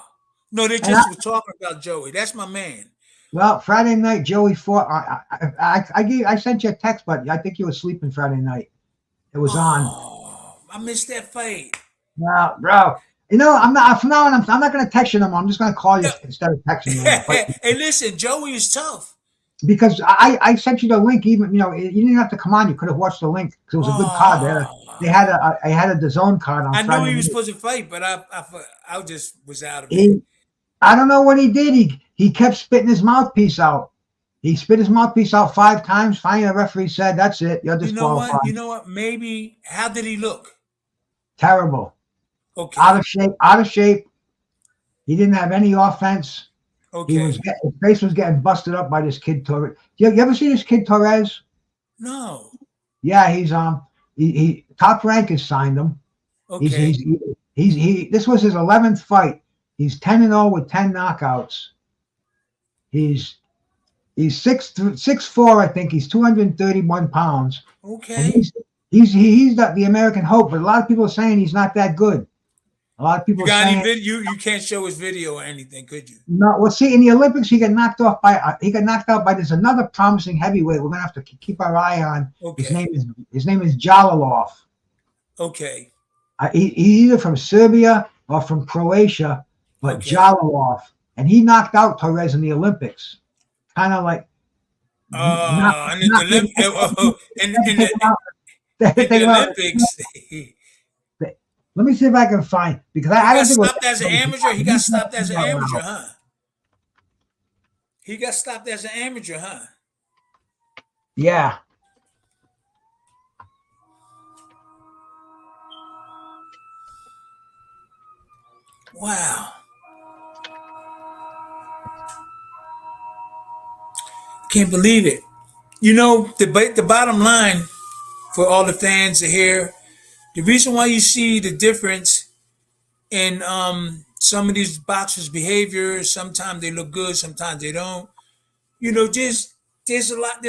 No, they just were talking about Joey. That's my man. Well, Friday night, Joey fought. I sent you a text, but I think you were sleeping Friday night. It was on. I missed that fight. Well, bro, I'm not from now on. I'm not going to text you no more. I'm just going to call you instead of texting you. Hey, listen, Joey is tough. Because I sent you the link. Even you didn't have to come on. You could have watched the link because it was a good card. I had a DAZN card on. I Friday knew he was night. supposed to fight, but I just was out of it. I don't know what he did. He kept spitting his mouthpiece out. He spit his mouthpiece out 5 times. Finally, the referee said, "That's it. You're disqualified." You know what? Maybe. How did he look? Terrible. Okay. Out of shape. He didn't have any offense. Okay. His face was getting busted up by this kid Torres. You ever see this kid Torres? No. Yeah, he's he Top Rank has signed him. Okay. This was his 11th fight. He's 10-0 with 10 knockouts. He's 6'4", I think. He's 231 pounds. Okay. And he's the American hope, but a lot of people are saying he's not that good. A lot of people saying you can't show his video or anything, could you? No. Well, see, in the Olympics, he got knocked out by there's another promising heavyweight we're gonna have to keep our eye on. Okay. His name is Jalilov. Okay. He's either from Serbia or from Croatia, but okay. Jalilov, and he knocked out Torres in the Olympics. Kind of like. In the Olympics. Let me see if I can find because I don't think stopped as an amateur. He got stopped as an amateur, huh? He got stopped as an amateur, huh? Yeah. Wow. Can't believe it. The bottom line for all the fans to hear, the reason why you see the difference in some of these boxers' behavior, sometimes they look good, sometimes they don't. There's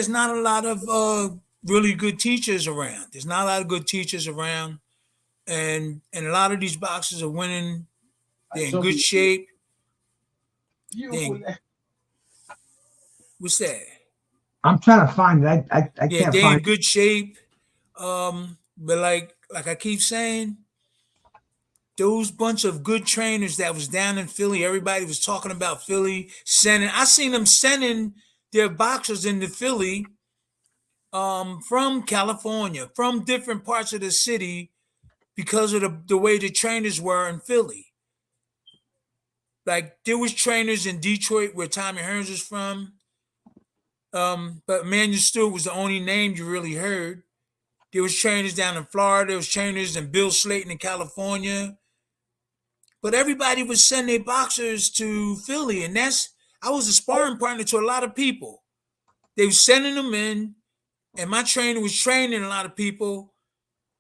not a lot of really good teachers around. There's not a lot of good teachers around, and a lot of these boxers are winning. They're in good shape. What's that? I'm trying to find it. I can't find it. They're in good shape. But like I keep saying, those bunch of good trainers that was down in Philly, everybody was talking about Philly sending. I seen them sending their boxers into Philly from California, from different parts of the city because of the way the trainers were in Philly. Like there was trainers in Detroit where Tommy Hearns was from, but Emmanuel Stewart was the only name you really heard. There was trainers down in Florida. There was trainers in Bill Slayton in California. But everybody was sending their boxers to Philly, and I was a sparring partner to a lot of people. They were sending them in, and my trainer was training a lot of people,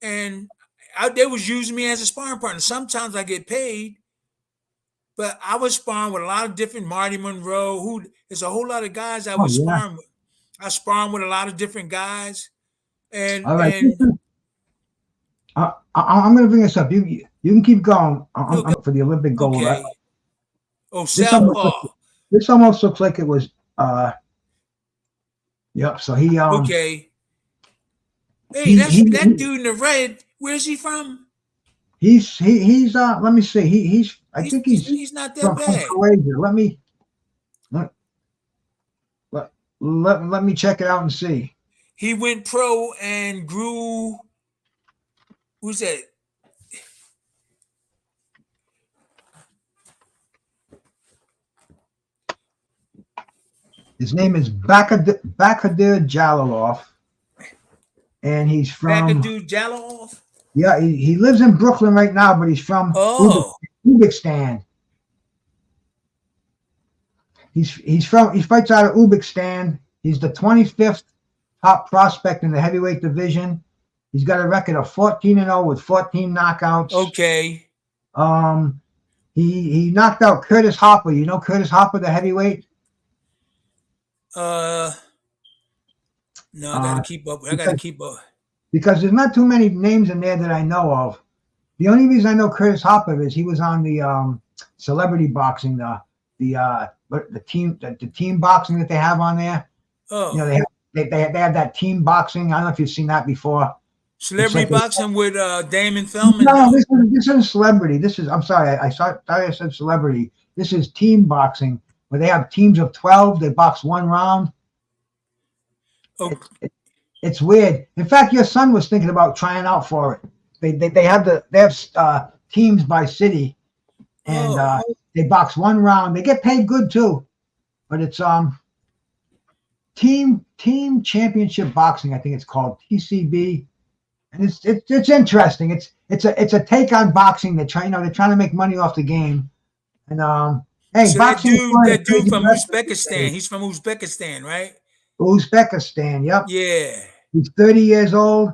and they was using me as a sparring partner. Sometimes I get paid, but I was sparring with a lot of different Marty Monroe. Who there's a whole lot of guys I was sparring with. I sparring with a lot of different guys, and All right. I'm going to bring this up. You can keep going. I'm for the Olympic gold. Okay. Right? Oh, Southpaw. This almost looks like it was. Yep. So he. Okay. Hey, that dude in the red. Where's he from? He's. Let me see. I think he's not that bad. From Croatia. Let me check it out and see. He went pro and grew. Who's that? His name is Bahadur Jalilov, and he's from Bahadur Jalilov. Yeah, he lives in Brooklyn right now, but he's from Uzbekistan. He fights out of Uzbekistan. He's the 25th top prospect in the heavyweight division. He's got a record of 14-0 with 14 knockouts. Okay. He knocked out Curtis Hopper. You know Curtis Hopper, the heavyweight? No, I gotta keep up. Because there's not too many names in there that I know of. The only reason I know Curtis Hopper is he was on the celebrity boxing, the team boxing that they have on there. Oh, you know they have that team boxing. I don't know if you've seen that before. Celebrity boxing with Damon Feldman. No, this isn't celebrity. I'm sorry, I thought I said celebrity. This is team boxing where they have teams of 12. They box one round. Okay. It's weird. In fact, your son was thinking about trying out for it. They have teams by city, and they box one round. They get paid good too, but it's team championship boxing. I think it's called TCB, and it's interesting. It's a take on boxing. They're trying to make money off the game, and hey, so boxing. That dude from Uzbekistan. He's from Uzbekistan, right? Uzbekistan. Yep. Yeah. He's 30 years old.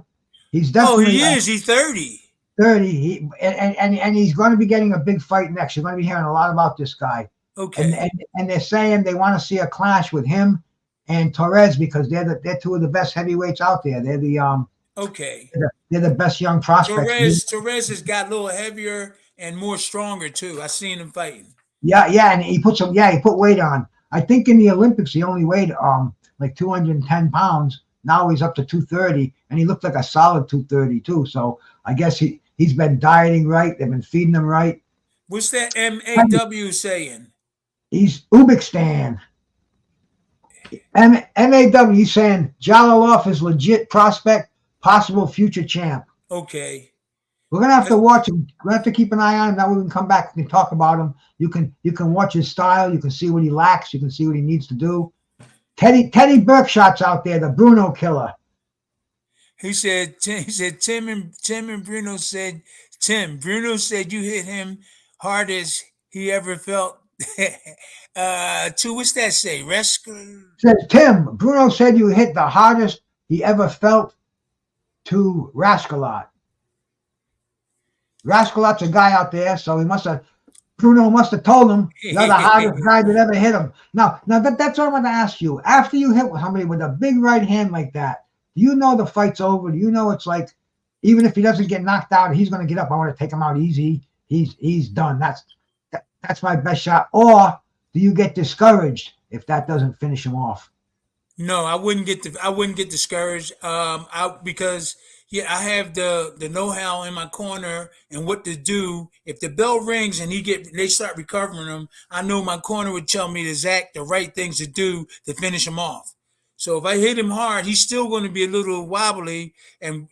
He's definitely. Oh, he is. He's 30. 30. And he's going to be getting a big fight next. You're going to be hearing a lot about this guy. Okay. And they're saying they want to see a clash with him and Torres because they're two of the best heavyweights out there. They're the Okay. They're the best young prospects. Torres has got a little heavier and more stronger too. I seen him fighting. Yeah, and he put weight on. I think in the Olympics he only weighed like 210 pounds. Now he's up to 230, and he looked like a solid 230 too. So I guess he's been dieting right. They've been feeding him right. What's that MAW saying? He's Uzbekistan. MAW. He's saying Jalilov is legit prospect, possible future champ. Okay. We're gonna have to watch him. We're gonna have to keep an eye on him. Now we can come back and talk about him. You can watch his style. You can see what he lacks. You can see what he needs to do. Teddy Burkshot's out there, the Bruno killer. He said Tim and Bruno said Bruno said you hit him hard as he ever felt. What's that say? Says Tim. Bruno said you hit the hardest he ever felt to Rascalat. Rascalat's a guy out there, so Bruno must have told him you're the hardest guy that ever hit him. Now that's what I want to ask you. After you hit somebody with a big right hand like that, do you know the fight's over? Do you know it's like, even if he doesn't get knocked out, he's going to get up. I want to take him out easy. He's done. That's my best shot. Or do you get discouraged if that doesn't finish him off? No, I wouldn't get discouraged. Because Yeah, I have the know-how in my corner and what to do. If the bell rings and they start recovering him, I know my corner would tell me the right things to do to finish him off. So if I hit him hard, he's still going to be a little wobbly, and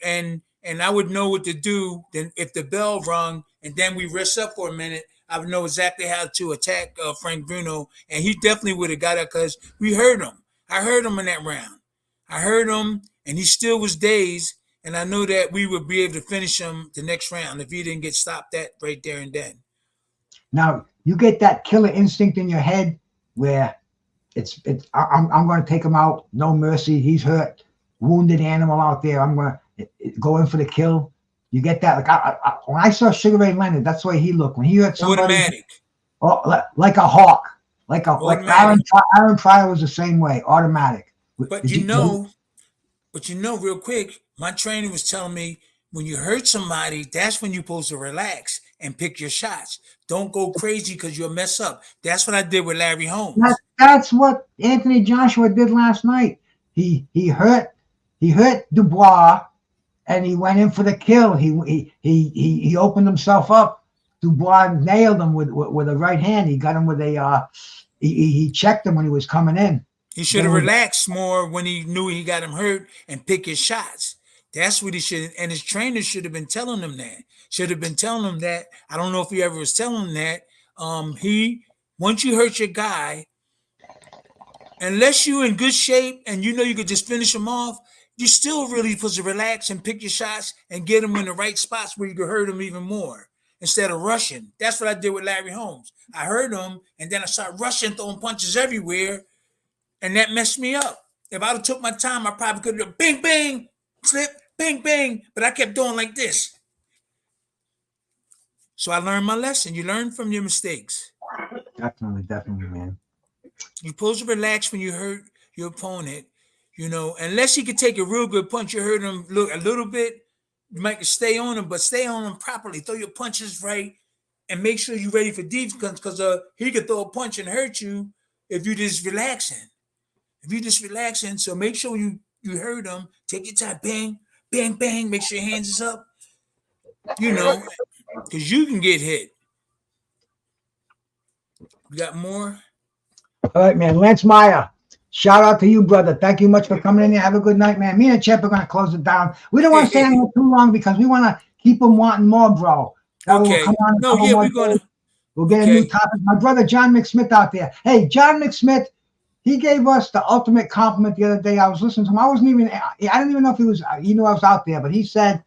I would know what to do. Then if the bell rung and then we rest up for a minute, I would know exactly how to attack Frank Bruno, and he definitely would have got it because we heard him. I heard him in that round. I heard him, and he still was dazed. And I knew that we would be able to finish him the next round if he didn't get stopped that right there and then. Now you get that killer instinct in your head where I'm going to take him out, no mercy. He's hurt, wounded animal out there. I'm going to go in for the kill. You get that? Like when I saw Sugar Ray Leonard, that's the way he looked. When he hurt somebody, automatic. Like a hawk, like Aaron Pryor was the same way, automatic. But real quick, my trainer was telling me when you hurt somebody, that's when you're supposed to relax and pick your shots. Don't go crazy because you'll mess up. That's what I did with Larry Holmes. That's what Anthony Joshua did last night. He hurt Dubois, and he went in for the kill. He opened himself up. Dubois nailed him with a right hand. He got him with a he checked him when he was coming in. He should have relaxed more when he knew he got him hurt and pick his shots. That's what he should. And his trainer should have been telling him that. Should have been telling him that. I don't know if he ever was telling him that. Once you hurt your guy, unless you're in good shape and you know you could just finish him off, you're still really supposed to relax and pick your shots and get him in the right spots where you could hurt him even more instead of rushing. That's what I did with Larry Holmes. I hurt him and then I started rushing, throwing punches everywhere. And that messed me up. If I'd have took my time, I probably could have bang, bang, slip, bang, bang. But I kept doing like this. So I learned my lesson. You learn from your mistakes. Definitely, man. You're supposed to relax when you hurt your opponent. You know, unless he could take a real good punch, you hurt him look a little bit. You might stay on him, but stay on him properly. Throw your punches right and make sure you're ready for defense because he could throw a punch and hurt you if you're just relaxing. So make sure you hurt him. Take your time, bang, bang, bang. Make sure your hands is up. You know, because you can get hit. We got more? All right, man. Lance Meyer, shout out to you, brother. Thank you much for coming in here. Have a good night, man. Me and Chip are going to close it down. We don't want to stay on here too long because we want to keep them wanting more, bro. Okay. We'll get a new topic. My brother John McSmith out there. Hey, John McSmith, he gave us the ultimate compliment the other day. I was listening to him. I didn't even know if he knew I was out there, but he said,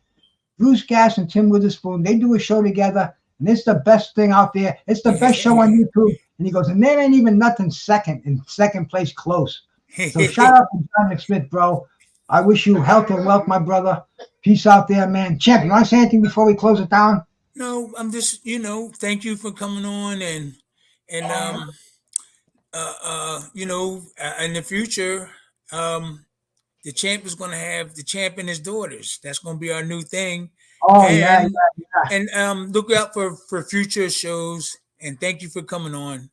Bruce Gass and Tim Witherspoon, they do a show together, and it's the best thing out there. It's the best show on YouTube. And he goes, and there ain't even nothing in second place close. So shout out to John McSmith, bro. I wish you health and wealth, my brother. Peace out there, man. Champ, you want to say anything before we close it down? No, I'm just, thank you for coming on and in the future, the champ is going to have the champ and his daughters. That's going to be our new thing. Oh, and, yeah. And look out for future shows. And thank you for coming on.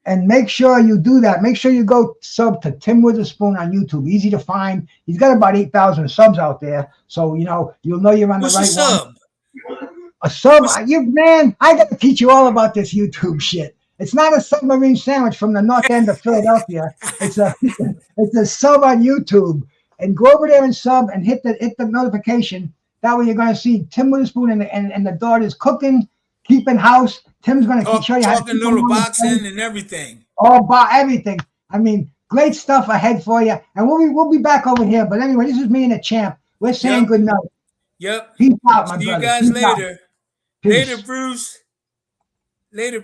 And make sure you do that. Make sure you go sub to Tim Witherspoon on YouTube. Easy to find. He's got about 8,000 subs out there. So, you'll know you're on the right one. A sub? Man, I got to teach you all about this YouTube shit. It's not a submarine sandwich from the north end of Philadelphia. It's a sub on YouTube. And go over there and sub and hit the notification. That way you're going to see Tim Witherspoon and the daughters cooking, keeping house. Tim's going to show you how to keep little boxing and everything. Everything. I mean, great stuff ahead for you. And we'll be back over here. But anyway, this is me and the champ. We're saying good night. Yep. Peace out, my brother. See you guys later. Later, Bruce. Later.